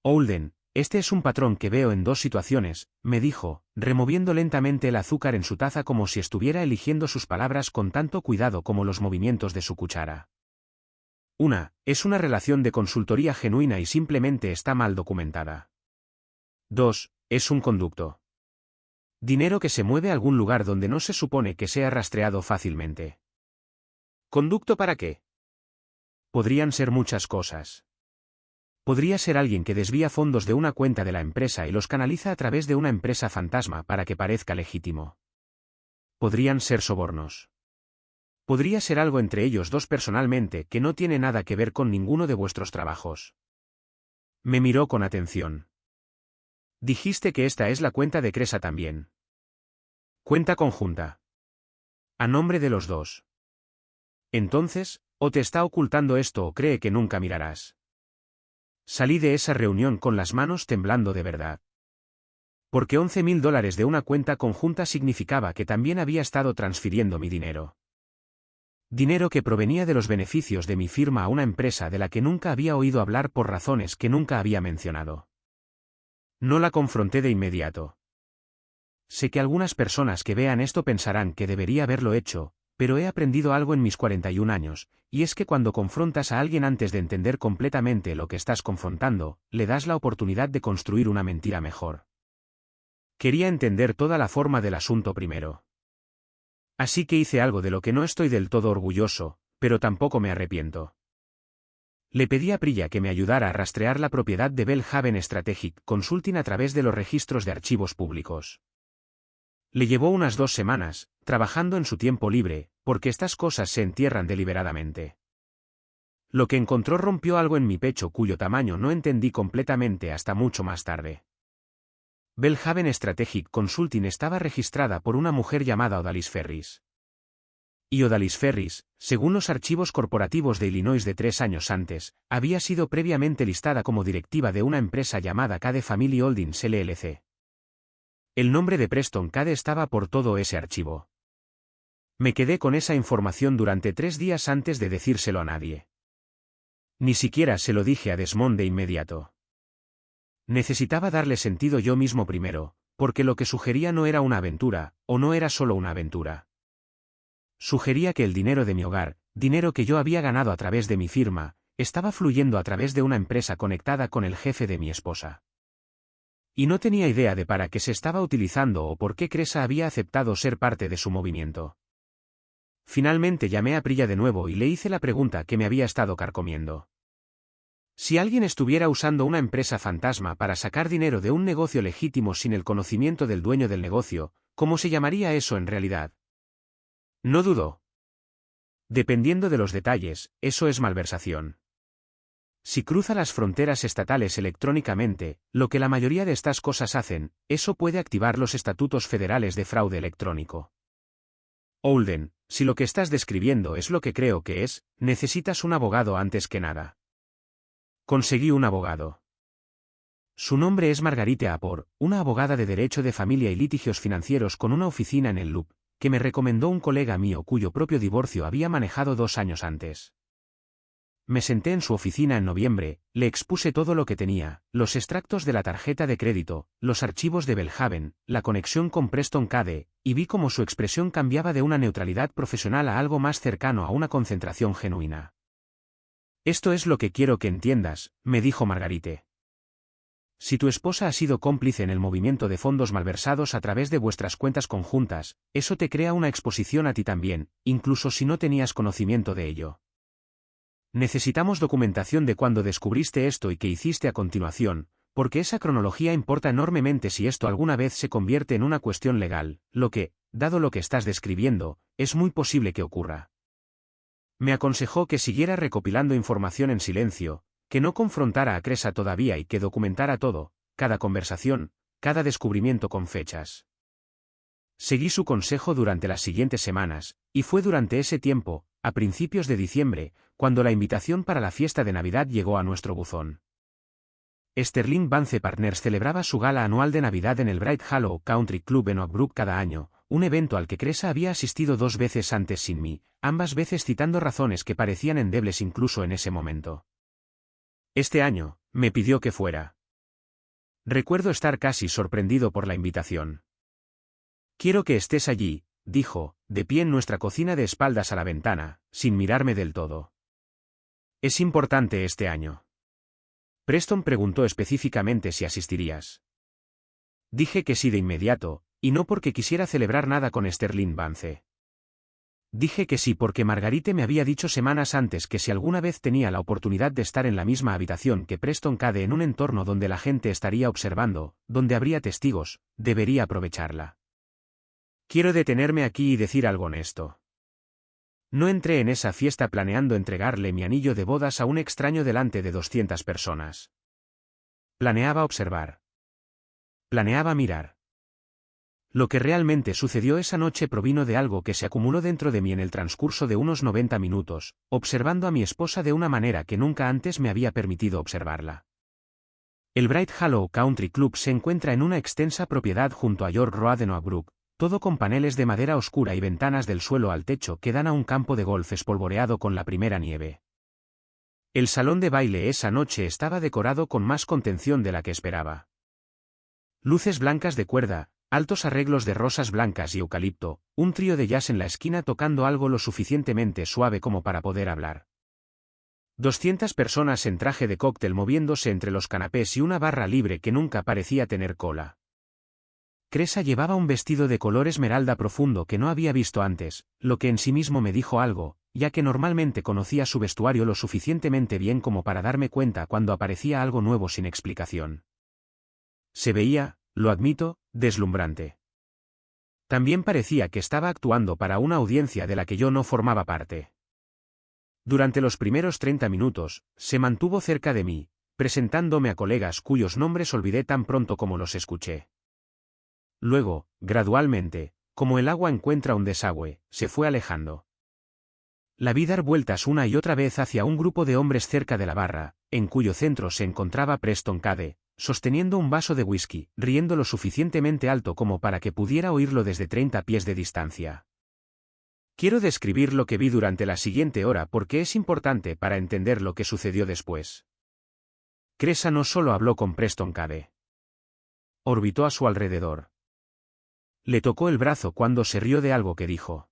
Holden, este es un patrón que veo en 2 situaciones, me dijo, removiendo lentamente el azúcar en su taza como si estuviera eligiendo sus palabras con tanto cuidado como los movimientos de su cuchara. 1. Es una relación de consultoría genuina y simplemente está mal documentada. 2. Es un conducto. Dinero que se mueve a algún lugar donde no se supone que sea rastreado fácilmente. ¿Conducto para qué? Podrían ser muchas cosas. Podría ser alguien que desvía fondos de una cuenta de la empresa y los canaliza a través de una empresa fantasma para que parezca legítimo. Podrían ser sobornos. Podría ser algo entre ellos dos personalmente que no tiene nada que ver con ninguno de vuestros trabajos. Me miró con atención. Dijiste que esta es la cuenta de Cresa también. Cuenta conjunta. A nombre de los dos. Entonces, o te está ocultando esto o cree que nunca mirarás. Salí de esa reunión con las manos temblando de verdad. Porque $11.000 de una cuenta conjunta significaba que también había estado transfiriendo mi dinero. Dinero que provenía de los beneficios de mi firma a una empresa de la que nunca había oído hablar por razones que nunca había mencionado. No la confronté de inmediato. Sé que algunas personas que vean esto pensarán que debería haberlo hecho, pero he aprendido algo en mis 41 años, y es que cuando confrontas a alguien antes de entender completamente lo que estás confrontando, le das la oportunidad de construir una mentira mejor. Quería entender toda la forma del asunto primero. Así que hice algo de lo que no estoy del todo orgulloso, pero tampoco me arrepiento. Le pedí a Priya que me ayudara a rastrear la propiedad de Belhaven Strategic Consulting a través de los registros de archivos públicos. Le llevó unas 2 semanas, trabajando en su tiempo libre, porque estas cosas se entierran deliberadamente. Lo que encontró rompió algo en mi pecho cuyo tamaño no entendí completamente hasta mucho más tarde. Belhaven Strategic Consulting estaba registrada por una mujer llamada Odalis Ferris. Y Odalis Ferris, según los archivos corporativos de Illinois de 3 años antes, había sido previamente listada como directiva de una empresa llamada Cade Family Holdings LLC. El nombre de Preston Cade estaba por todo ese archivo. Me quedé con esa información durante 3 días antes de decírselo a nadie. Ni siquiera se lo dije a Desmond de inmediato. Necesitaba darle sentido yo mismo primero, porque lo que sugería no era una aventura, o no era solo una aventura. Sugería que el dinero de mi hogar, dinero que yo había ganado a través de mi firma, estaba fluyendo a través de una empresa conectada con el jefe de mi esposa. Y no tenía idea de para qué se estaba utilizando o por qué Cresa había aceptado ser parte de su movimiento. Finalmente llamé a Priya de nuevo y le hice la pregunta que me había estado carcomiendo. Si alguien estuviera usando una empresa fantasma para sacar dinero de un negocio legítimo sin el conocimiento del dueño del negocio, ¿cómo se llamaría eso en realidad? No dudó. Dependiendo de los detalles, eso es malversación. Si cruza las fronteras estatales electrónicamente, lo que la mayoría de estas cosas hacen, eso puede activar los estatutos federales de fraude electrónico. Holden, si lo que estás describiendo es lo que creo que es, necesitas un abogado antes que nada. Conseguí un abogado. Su nombre es Margarite Apor, una abogada de derecho de familia y litigios financieros con una oficina en el Loop, que me recomendó un colega mío cuyo propio divorcio había manejado 2 años antes. Me senté en su oficina en noviembre, le expuse todo lo que tenía, los extractos de la tarjeta de crédito, los archivos de Belhaven, la conexión con Preston Cade, y vi cómo su expresión cambiaba de una neutralidad profesional a algo más cercano a una concentración genuina. Esto es lo que quiero que entiendas, me dijo Margarite. Si tu esposa ha sido cómplice en el movimiento de fondos malversados a través de vuestras cuentas conjuntas, eso te crea una exposición a ti también, incluso si no tenías conocimiento de ello. Necesitamos documentación de cuando descubriste esto y qué hiciste a continuación, porque esa cronología importa enormemente si esto alguna vez se convierte en una cuestión legal, lo que, dado lo que estás describiendo, es muy posible que ocurra. Me aconsejó que siguiera recopilando información en silencio, que no confrontara a Cresa todavía y que documentara todo, cada conversación, cada descubrimiento con fechas. Seguí su consejo durante las siguientes semanas, y fue durante ese tiempo, a principios de diciembre, cuando la invitación para la fiesta de Navidad llegó a nuestro buzón. Sterling Vance Partners celebraba su gala anual de Navidad en el Bright Hollow Country Club en Oak Brook cada año, un evento al que Cresa había asistido 2 veces antes sin mí, ambas veces citando razones que parecían endebles incluso en ese momento. Este año, me pidió que fuera. Recuerdo estar casi sorprendido por la invitación. Quiero que estés allí, dijo, de pie en nuestra cocina de espaldas a la ventana, sin mirarme del todo. Es importante este año. Preston preguntó específicamente si asistirías. Dije que sí de inmediato, y no porque quisiera celebrar nada con Sterling Vance. Dije que sí porque Margarite me había dicho semanas antes que si alguna vez tenía la oportunidad de estar en la misma habitación que Preston Cade en un entorno donde la gente estaría observando, donde habría testigos, debería aprovecharla. Quiero detenerme aquí y decir algo honesto. No entré en esa fiesta planeando entregarle mi anillo de bodas a un extraño delante de 200 personas. Planeaba observar. Planeaba mirar. Lo que realmente sucedió esa noche provino de algo que se acumuló dentro de mí en el transcurso de unos 90 minutos, observando a mi esposa de una manera que nunca antes me había permitido observarla. El Bright Hollow Country Club se encuentra en una extensa propiedad junto a York Road en Oak Brook, todo con paneles de madera oscura y ventanas del suelo al techo que dan a un campo de golf espolvoreado con la primera nieve. El salón de baile esa noche estaba decorado con más contención de la que esperaba. Luces blancas de cuerda, altos arreglos de rosas blancas y eucalipto, un trío de jazz en la esquina tocando algo lo suficientemente suave como para poder hablar. 200 personas en traje de cóctel moviéndose entre los canapés y una barra libre que nunca parecía tener cola. Cresa llevaba un vestido de color esmeralda profundo que no había visto antes, lo que en sí mismo me dijo algo, ya que normalmente conocía su vestuario lo suficientemente bien como para darme cuenta cuando aparecía algo nuevo sin explicación. Se veía, lo admito, deslumbrante. También parecía que estaba actuando para una audiencia de la que yo no formaba parte. Durante los primeros 30 minutos, se mantuvo cerca de mí, presentándome a colegas cuyos nombres olvidé tan pronto como los escuché. Luego, gradualmente, como el agua encuentra un desagüe, se fue alejando. La vi dar vueltas una y otra vez hacia un grupo de hombres cerca de la barra, en cuyo centro se encontraba Preston Cade, sosteniendo un vaso de whisky, riendo lo suficientemente alto como para que pudiera oírlo desde 30 pies de distancia. Quiero describir lo que vi durante la siguiente hora porque es importante para entender lo que sucedió después. Cresa no solo habló con Preston Cade. Orbitó a su alrededor. Le tocó el brazo cuando se rió de algo que dijo.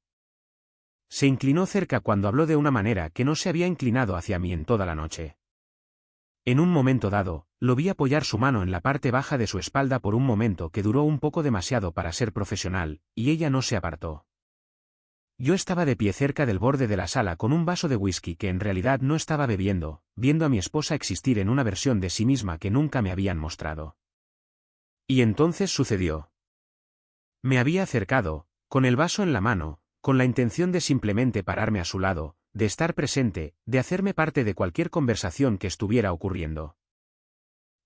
Se inclinó cerca cuando habló de una manera que no se había inclinado hacia mí en toda la noche. En un momento dado, lo vi apoyar su mano en la parte baja de su espalda por un momento que duró un poco demasiado para ser profesional, y ella no se apartó. Yo estaba de pie cerca del borde de la sala con un vaso de whisky que en realidad no estaba bebiendo, viendo a mi esposa existir en una versión de sí misma que nunca me habían mostrado. Y entonces sucedió. Me había acercado, con el vaso en la mano, con la intención de simplemente pararme a su lado, de estar presente, de hacerme parte de cualquier conversación que estuviera ocurriendo.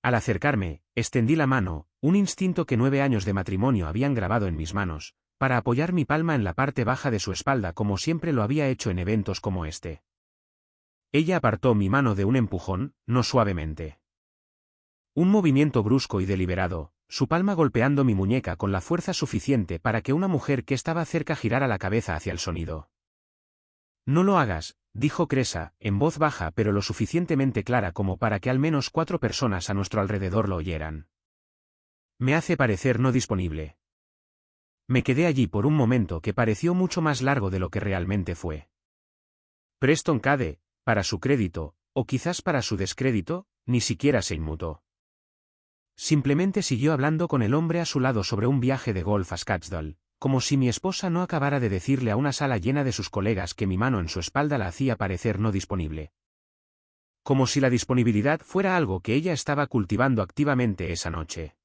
Al acercarme, extendí la mano, un instinto que 9 años de matrimonio habían grabado en mis manos, para apoyar mi palma en la parte baja de su espalda como siempre lo había hecho en eventos como este. Ella apartó mi mano de un empujón, no suavemente. Un movimiento brusco y deliberado, su palma golpeando mi muñeca con la fuerza suficiente para que una mujer que estaba cerca girara la cabeza hacia el sonido. No lo hagas, dijo Cresa, en voz baja pero lo suficientemente clara como para que al menos 4 personas a nuestro alrededor lo oyeran. Me hace parecer no disponible. Me quedé allí por un momento que pareció mucho más largo de lo que realmente fue. Preston Cade, para su crédito, o quizás para su descrédito, ni siquiera se inmutó. Simplemente siguió hablando con el hombre a su lado sobre un viaje de golf a Scottsdale, como si mi esposa no acabara de decirle a una sala llena de sus colegas que mi mano en su espalda la hacía parecer no disponible. Como si la disponibilidad fuera algo que ella estaba cultivando activamente esa noche.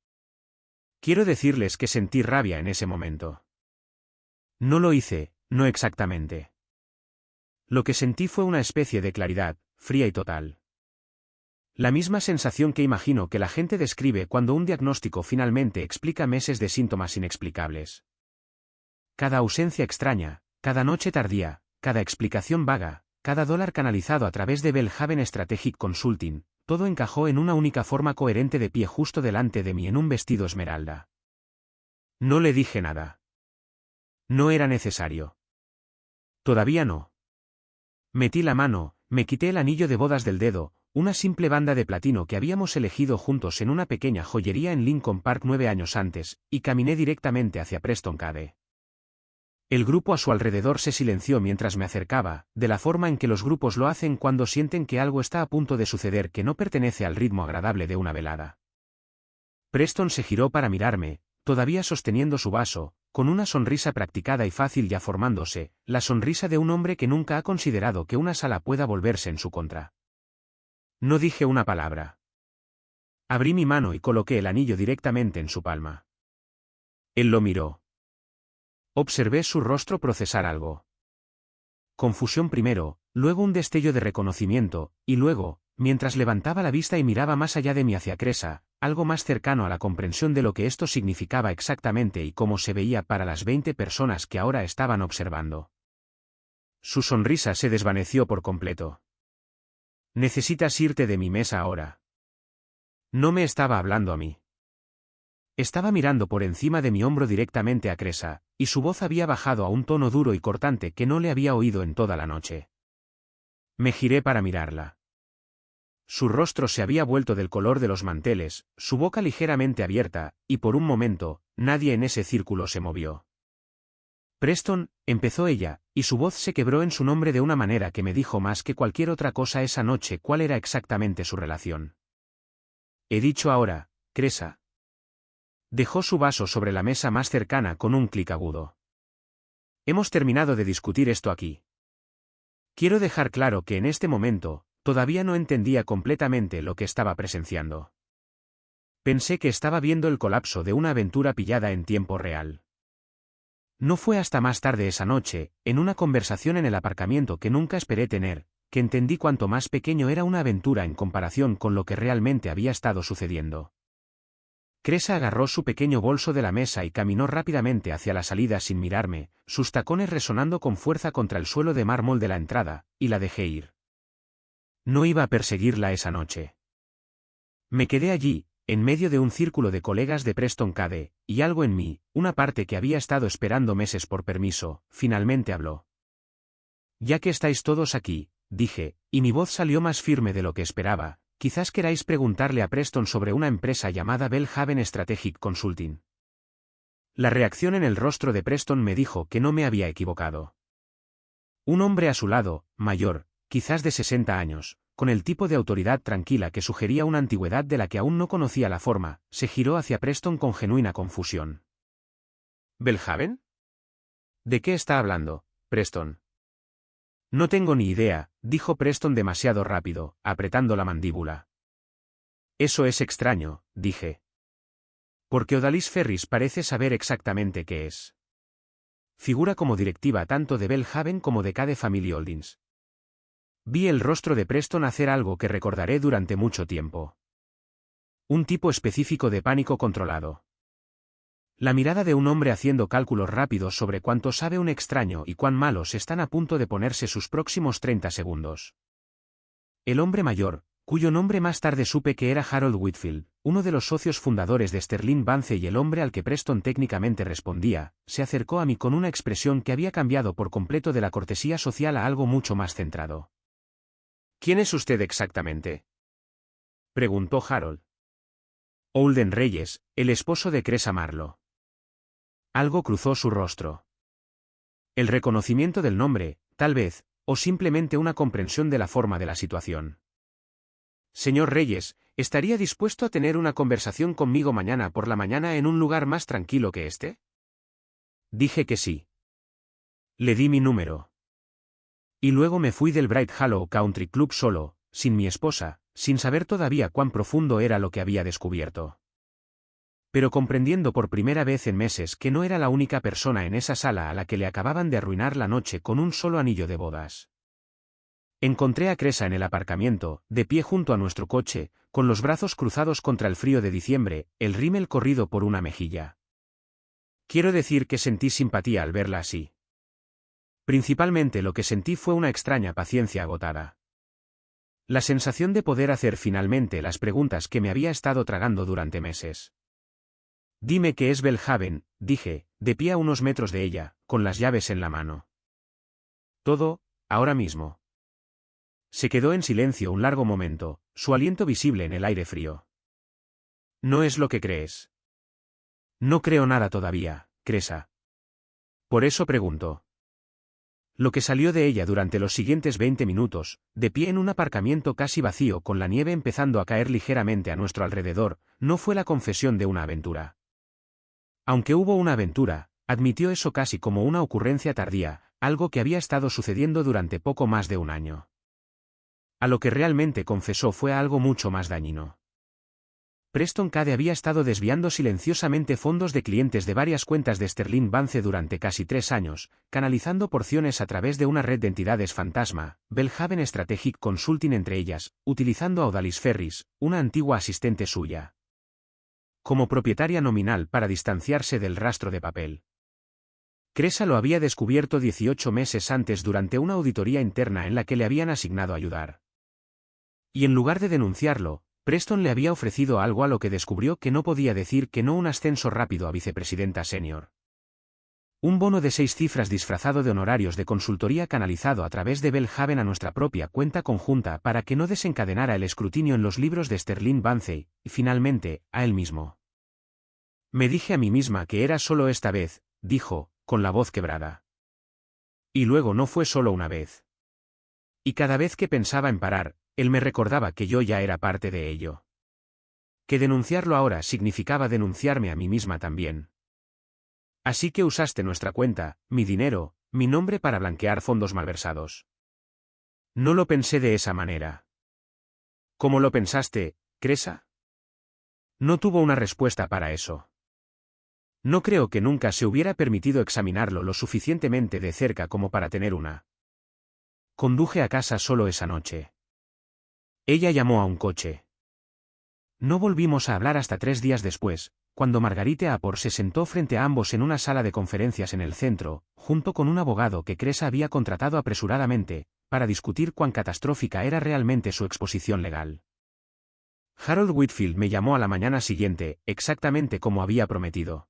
Quiero decirles que sentí rabia en ese momento. No lo hice, no exactamente. Lo que sentí fue una especie de claridad, fría y total. La misma sensación que imagino que la gente describe cuando un diagnóstico finalmente explica meses de síntomas inexplicables. Cada ausencia extraña, cada noche tardía, cada explicación vaga, cada dólar canalizado a través de Belhaven Strategic Consulting, todo encajó en una única forma coherente de pie justo delante de mí en un vestido esmeralda. No le dije nada. No era necesario. Todavía no. Metí la mano, me quité el anillo de bodas del dedo, una simple banda de platino que habíamos elegido juntos en una pequeña joyería en Lincoln Park 9 años antes, y caminé directamente hacia Preston Cade. El grupo a su alrededor se silenció mientras me acercaba, de la forma en que los grupos lo hacen cuando sienten que algo está a punto de suceder que no pertenece al ritmo agradable de una velada. Preston se giró para mirarme, todavía sosteniendo su vaso, con una sonrisa practicada y fácil ya formándose, la sonrisa de un hombre que nunca ha considerado que una sala pueda volverse en su contra. No dije una palabra. Abrí mi mano y coloqué el anillo directamente en su palma. Él lo miró. Observé su rostro procesar algo. Confusión primero, luego un destello de reconocimiento, y luego, mientras levantaba la vista y miraba más allá de mí hacia Cresa, algo más cercano a la comprensión de lo que esto significaba exactamente y cómo se veía para las 20 personas que ahora estaban observando. Su sonrisa se desvaneció por completo. Necesitas irte de mi mesa ahora. No me estaba hablando a mí. Estaba mirando por encima de mi hombro directamente a Cresa, y su voz había bajado a un tono duro y cortante que no le había oído en toda la noche. Me giré para mirarla. Su rostro se había vuelto del color de los manteles, su boca ligeramente abierta, y por un momento, nadie en ese círculo se movió. Preston, empezó ella, y su voz se quebró en su nombre de una manera que me dijo más que cualquier otra cosa esa noche cuál era exactamente su relación. He dicho ahora, Cresa. Dejó su vaso sobre la mesa más cercana con un clic agudo. Hemos terminado de discutir esto aquí. Quiero dejar claro que en este momento, todavía no entendía completamente lo que estaba presenciando. Pensé que estaba viendo el colapso de una aventura pillada en tiempo real. No fue hasta más tarde esa noche, en una conversación en el aparcamiento que nunca esperé tener, que entendí cuánto más pequeño era una aventura en comparación con lo que realmente había estado sucediendo. Cresa agarró su pequeño bolso de la mesa y caminó rápidamente hacia la salida sin mirarme, sus tacones resonando con fuerza contra el suelo de mármol de la entrada, y la dejé ir. No iba a perseguirla esa noche. Me quedé allí, en medio de un círculo de colegas de Preston Cade, y algo en mí, una parte que había estado esperando meses por permiso, finalmente habló. Ya que estáis todos aquí, dije, y mi voz salió más firme de lo que esperaba, quizás queráis preguntarle a Preston sobre una empresa llamada Belhaven Strategic Consulting. La reacción en el rostro de Preston me dijo que no me había equivocado. Un hombre a su lado, mayor, quizás de 60 años, con el tipo de autoridad tranquila que sugería una antigüedad de la que aún no conocía la forma, se giró hacia Preston con genuina confusión. ¿Belhaven? ¿De qué está hablando, Preston? No tengo ni idea, dijo Preston demasiado rápido, apretando la mandíbula. Eso es extraño, dije. Porque Odalis Ferris parece saber exactamente qué es. Figura como directiva tanto de Belhaven como de Cade Family Holdings. Vi el rostro de Preston hacer algo que recordaré durante mucho tiempo. Un tipo específico de pánico controlado. La mirada de un hombre haciendo cálculos rápidos sobre cuánto sabe un extraño y cuán malos están a punto de ponerse sus próximos 30 segundos. El hombre mayor, cuyo nombre más tarde supe que era Harold Whitfield, uno de los socios fundadores de Sterling Vance y el hombre al que Preston técnicamente respondía, se acercó a mí con una expresión que había cambiado por completo de la cortesía social a algo mucho más centrado. ¿Quién es usted exactamente?, preguntó Harold. Holden Reyes, el esposo de Cresa Marlowe. Algo cruzó su rostro. El reconocimiento del nombre, tal vez, o simplemente una comprensión de la forma de la situación. Señor Reyes, ¿estaría dispuesto a tener una conversación conmigo mañana por la mañana en un lugar más tranquilo que este? Dije que sí. Le di mi número. Y luego me fui del Bright Hollow Country Club solo, sin mi esposa, sin saber todavía cuán profundo era lo que había descubierto. Pero comprendiendo por primera vez en meses que no era la única persona en esa sala a la que le acababan de arruinar la noche con un solo anillo de bodas. Encontré a Cresa en el aparcamiento, de pie junto a nuestro coche, con los brazos cruzados contra el frío de diciembre, el rímel corrido por una mejilla. Quiero decir que sentí simpatía al verla así. Principalmente lo que sentí fue una extraña paciencia agotada. La sensación de poder hacer finalmente las preguntas que me había estado tragando durante meses. Dime qué es Belhaven, dije, de pie a unos metros de ella, con las llaves en la mano. Todo, ahora mismo. Se quedó en silencio un largo momento, su aliento visible en el aire frío. No es lo que crees. No creo nada todavía, Cresa. Por eso pregunto. Lo que salió de ella durante los siguientes 20 minutos, de pie en un aparcamiento casi vacío con la nieve empezando a caer ligeramente a nuestro alrededor, no fue la confesión de una aventura. Aunque hubo una aventura, admitió eso casi como una ocurrencia tardía, algo que había estado sucediendo durante poco más de un año. A lo que realmente confesó fue algo mucho más dañino. Preston Cade había estado desviando silenciosamente fondos de clientes de varias cuentas de Sterling Vance durante casi 3 años, canalizando porciones a través de una red de entidades fantasma, Belhaven Strategic Consulting entre ellas, utilizando a Odalis Ferris, una antigua asistente suya, como propietaria nominal para distanciarse del rastro de papel. Cresa lo había descubierto 18 meses antes durante una auditoría interna en la que le habían asignado ayudar. Y en lugar de denunciarlo, Preston le había ofrecido algo a lo que descubrió que no podía decir que no: un ascenso rápido a vicepresidenta senior. Un bono de 6 cifras disfrazado de honorarios de consultoría canalizado a través de Belhaven a nuestra propia cuenta conjunta para que no desencadenara el escrutinio en los libros de Sterling Vance, y finalmente, a él mismo. Me dije a mí misma que era solo esta vez, dijo, con la voz quebrada. Y luego no fue solo una vez. Y cada vez que pensaba en parar, él me recordaba que yo ya era parte de ello. que denunciarlo ahora significaba denunciarme a mí misma también. Así que usaste nuestra cuenta, mi dinero, mi nombre para blanquear fondos malversados. No lo pensé de esa manera. ¿Cómo lo pensaste, Cresa? No tuvo una respuesta para eso. No creo que nunca se hubiera permitido examinarlo lo suficientemente de cerca como para tener una. Conduje a casa solo esa noche. Ella llamó a un coche. No volvimos a hablar hasta 3 días después, cuando Margarite Apor se sentó frente a ambos en una sala de conferencias en el centro, junto con un abogado que Cresa había contratado apresuradamente, para discutir cuán catastrófica era realmente su exposición legal. Harold Whitfield me llamó a la mañana siguiente, exactamente como había prometido.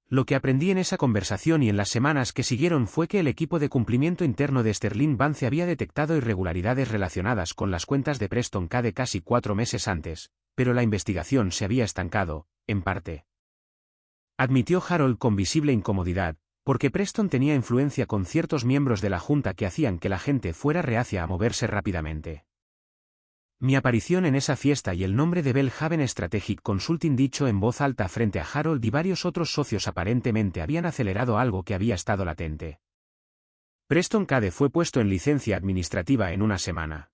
Lo que aprendí en esa conversación y en las semanas que siguieron fue que el equipo de cumplimiento interno de Sterling Vance había detectado irregularidades relacionadas con las cuentas de Preston Cade casi 4 meses antes, pero la investigación se había estancado, en parte. Admitió Harold con visible incomodidad, porque Preston tenía influencia con ciertos miembros de la Junta que hacían que la gente fuera reacia a moverse rápidamente. Mi aparición en esa fiesta y el nombre de Belhaven Strategic Consulting dicho en voz alta frente a Harold y varios otros socios aparentemente habían acelerado algo que había estado latente. Preston Cade fue puesto en licencia administrativa en una semana.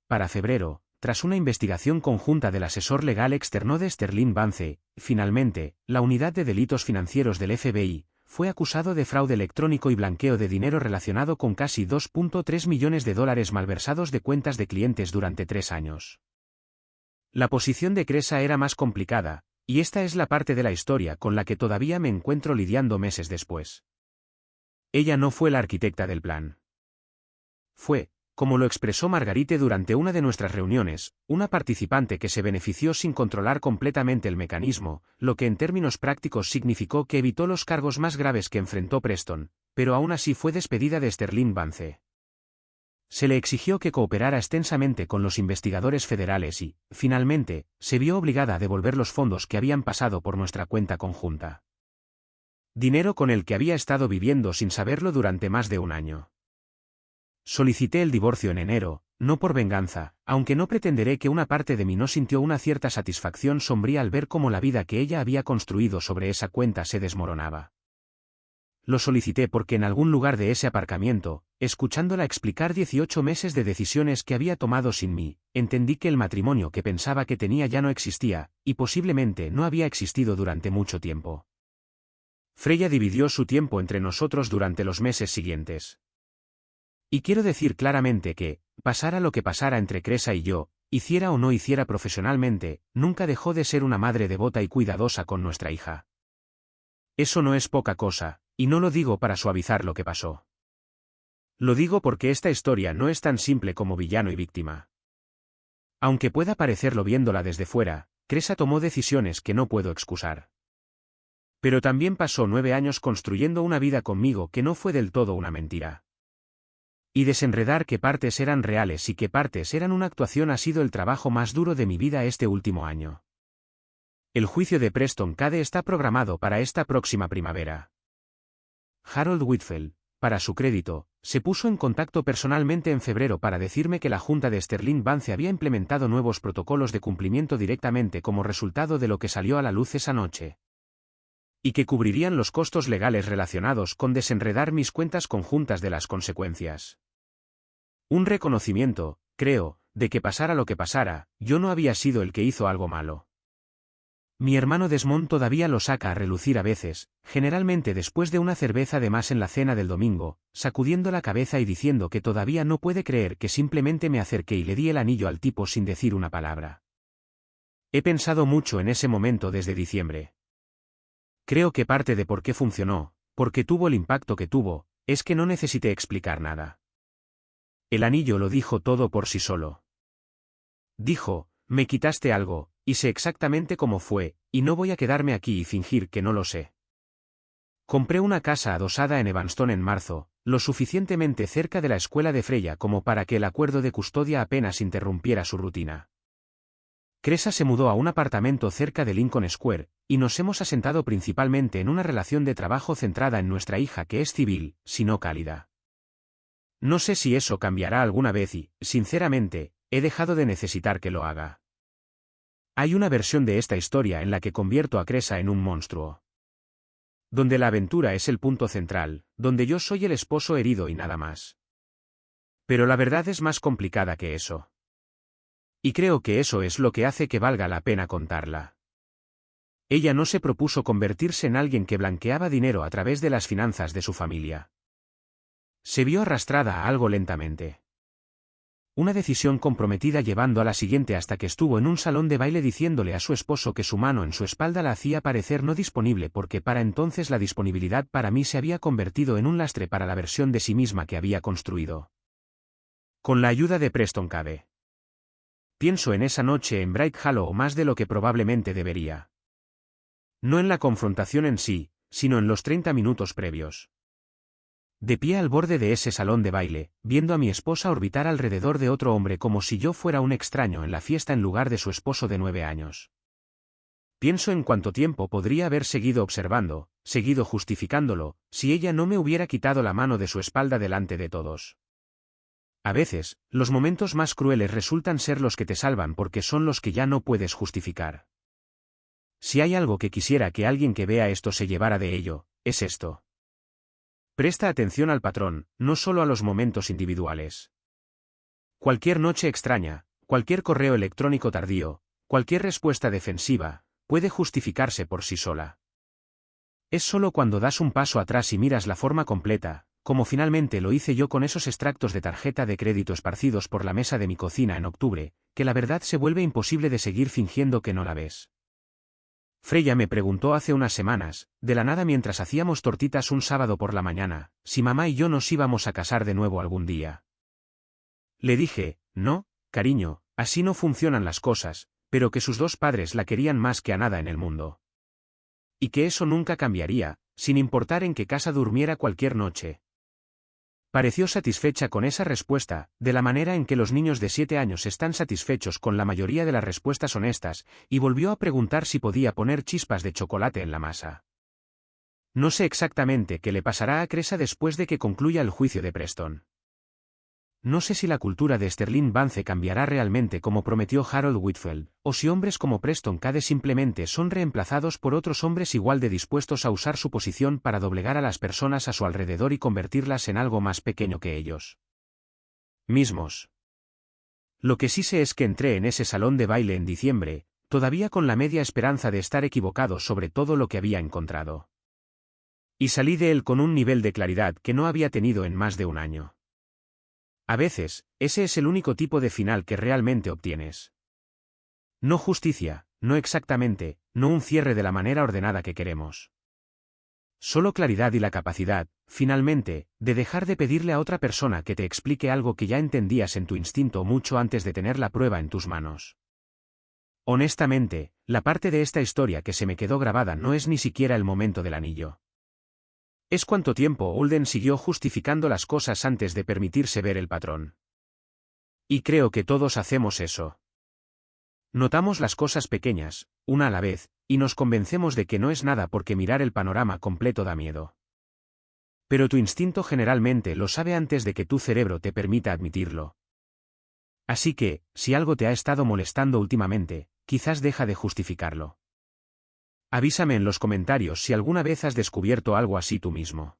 Para febrero, tras una investigación conjunta del asesor legal externo de Sterling Vance, finalmente, la Unidad de Delitos Financieros del FBI, fue acusado de fraude electrónico y blanqueo de dinero relacionado con casi $2.3 millones malversados de cuentas de clientes durante 3 años. La posición de Cresa era más complicada, y esta es la parte de la historia con la que todavía me encuentro lidiando meses después. Ella no fue la arquitecta del plan. Fue, como lo expresó Margarite durante una de nuestras reuniones, una participante que se benefició sin controlar completamente el mecanismo, lo que en términos prácticos significó que evitó los cargos más graves que enfrentó Preston, pero aún así fue despedida de Sterling Vance. Se le exigió que cooperara extensamente con los investigadores federales y, finalmente, se vio obligada a devolver los fondos que habían pasado por nuestra cuenta conjunta. Dinero con el que había estado viviendo sin saberlo durante más de un año. Solicité el divorcio en enero, no por venganza, aunque no pretenderé que una parte de mí no sintió una cierta satisfacción sombría al ver cómo la vida que ella había construido sobre esa cuenta se desmoronaba. Lo solicité porque en algún lugar de ese aparcamiento, escuchándola explicar 18 meses de decisiones que había tomado sin mí, entendí que el matrimonio que pensaba que tenía ya no existía, y posiblemente no había existido durante mucho tiempo. Freya dividió su tiempo entre nosotros durante los meses siguientes. Y quiero decir claramente que, pasara lo que pasara entre Cresa y yo, hiciera o no hiciera profesionalmente, nunca dejó de ser una madre devota y cuidadosa con nuestra hija. Eso no es poca cosa, y no lo digo para suavizar lo que pasó. Lo digo porque esta historia no es tan simple como villano y víctima. Aunque pueda parecerlo viéndola desde fuera, Cresa tomó decisiones que no puedo excusar. Pero también pasó 9 años construyendo una vida conmigo que no fue del todo una mentira. Y desenredar qué partes eran reales y qué partes eran una actuación ha sido el trabajo más duro de mi vida este último año. El juicio de Preston Cade está programado para esta próxima primavera. Harold Whitfield, para su crédito, se puso en contacto personalmente en febrero para decirme que la Junta de Sterling Vance había implementado nuevos protocolos de cumplimiento directamente como resultado de lo que salió a la luz esa noche. Y que cubrirían los costos legales relacionados con desenredar mis cuentas conjuntas de las consecuencias. Un reconocimiento, creo, de que pasara lo que pasara, yo no había sido el que hizo algo malo. Mi hermano Desmond todavía lo saca a relucir a veces, generalmente después de una cerveza de más en la cena del domingo, sacudiendo la cabeza y diciendo que todavía no puede creer que simplemente me acerqué y le di el anillo al tipo sin decir una palabra. He pensado mucho en ese momento desde diciembre. Creo que parte de por qué funcionó, porque tuvo el impacto que tuvo, es que no necesité explicar nada. El anillo lo dijo todo por sí solo. Dijo, me quitaste algo, y sé exactamente cómo fue, y no voy a quedarme aquí y fingir que no lo sé. Compré una casa adosada en Evanston en marzo, lo suficientemente cerca de la escuela de Freya como para que el acuerdo de custodia apenas interrumpiera su rutina. Cresa se mudó a un apartamento cerca de Lincoln Square, y nos hemos asentado principalmente en una relación de trabajo centrada en nuestra hija que es civil, si no cálida. No sé si eso cambiará alguna vez y, sinceramente, he dejado de necesitar que lo haga. Hay una versión de esta historia en la que convierto a Cresa en un monstruo. Donde la aventura es el punto central, donde yo soy el esposo herido y nada más. Pero la verdad es más complicada que eso. Y creo que eso es lo que hace que valga la pena contarla. Ella no se propuso convertirse en alguien que blanqueaba dinero a través de las finanzas de su familia. Se vio arrastrada a algo lentamente. Una decisión comprometida llevando a la siguiente hasta que estuvo en un salón de baile diciéndole a su esposo que su mano en su espalda la hacía parecer no disponible porque para entonces la disponibilidad para mí se había convertido en un lastre para la versión de sí misma que había construido. Con la ayuda de Preston Cave. Pienso en esa noche en Bright Hollow más de lo que probablemente debería. No en la confrontación en sí, sino en los 30 minutos previos. De pie al borde de ese salón de baile, viendo a mi esposa orbitar alrededor de otro hombre como si yo fuera un extraño en la fiesta en lugar de su esposo de 9 años. Pienso en cuánto tiempo podría haber seguido observando, seguido justificándolo, si ella no me hubiera quitado la mano de su espalda delante de todos. A veces, los momentos más crueles resultan ser los que te salvan porque son los que ya no puedes justificar. Si hay algo que quisiera que alguien que vea esto se llevara de ello, es esto. Presta atención al patrón, no solo a los momentos individuales. Cualquier noche extraña, cualquier correo electrónico tardío, cualquier respuesta defensiva, puede justificarse por sí sola. Es solo cuando das un paso atrás y miras la forma completa, como finalmente lo hice yo con esos extractos de tarjeta de crédito esparcidos por la mesa de mi cocina en octubre, que la verdad se vuelve imposible de seguir fingiendo que no la ves. Freya me preguntó hace unas semanas, de la nada mientras hacíamos tortitas un sábado por la mañana, si mamá y yo nos íbamos a casar de nuevo algún día. Le dije, no, cariño, así no funcionan las cosas, pero que sus dos padres la querían más que a nada en el mundo. Y que eso nunca cambiaría, sin importar en qué casa durmiera cualquier noche. Pareció satisfecha con esa respuesta, de la manera en que los niños de 7 años están satisfechos con la mayoría de las respuestas honestas, y volvió a preguntar si podía poner chispas de chocolate en la masa. No sé exactamente qué le pasará a Cresa después de que concluya el juicio de Preston. No sé si la cultura de Sterling Vance cambiará realmente como prometió Harold Whitfield, o si hombres como Preston Cade simplemente son reemplazados por otros hombres igual de dispuestos a usar su posición para doblegar a las personas a su alrededor y convertirlas en algo más pequeño que ellos mismos. Lo que sí sé es que entré en ese salón de baile en diciembre, todavía con la media esperanza de estar equivocado sobre todo lo que había encontrado. Y salí de él con un nivel de claridad que no había tenido en más de un año. A veces, ese es el único tipo de final que realmente obtienes. No justicia, no exactamente, no un cierre de la manera ordenada que queremos. Solo claridad y la capacidad, finalmente, de dejar de pedirle a otra persona que te explique algo que ya entendías en tu instinto mucho antes de tener la prueba en tus manos. Honestamente, la parte de esta historia que se me quedó grabada no es ni siquiera el momento del anillo. Es cuánto tiempo Holden siguió justificando las cosas antes de permitirse ver el patrón. Y creo que todos hacemos eso. Notamos las cosas pequeñas, una a la vez, y nos convencemos de que no es nada porque mirar el panorama completo da miedo. Pero tu instinto generalmente lo sabe antes de que tu cerebro te permita admitirlo. Así que, si algo te ha estado molestando últimamente, quizás deja de justificarlo. Avísame en los comentarios si alguna vez has descubierto algo así tú mismo.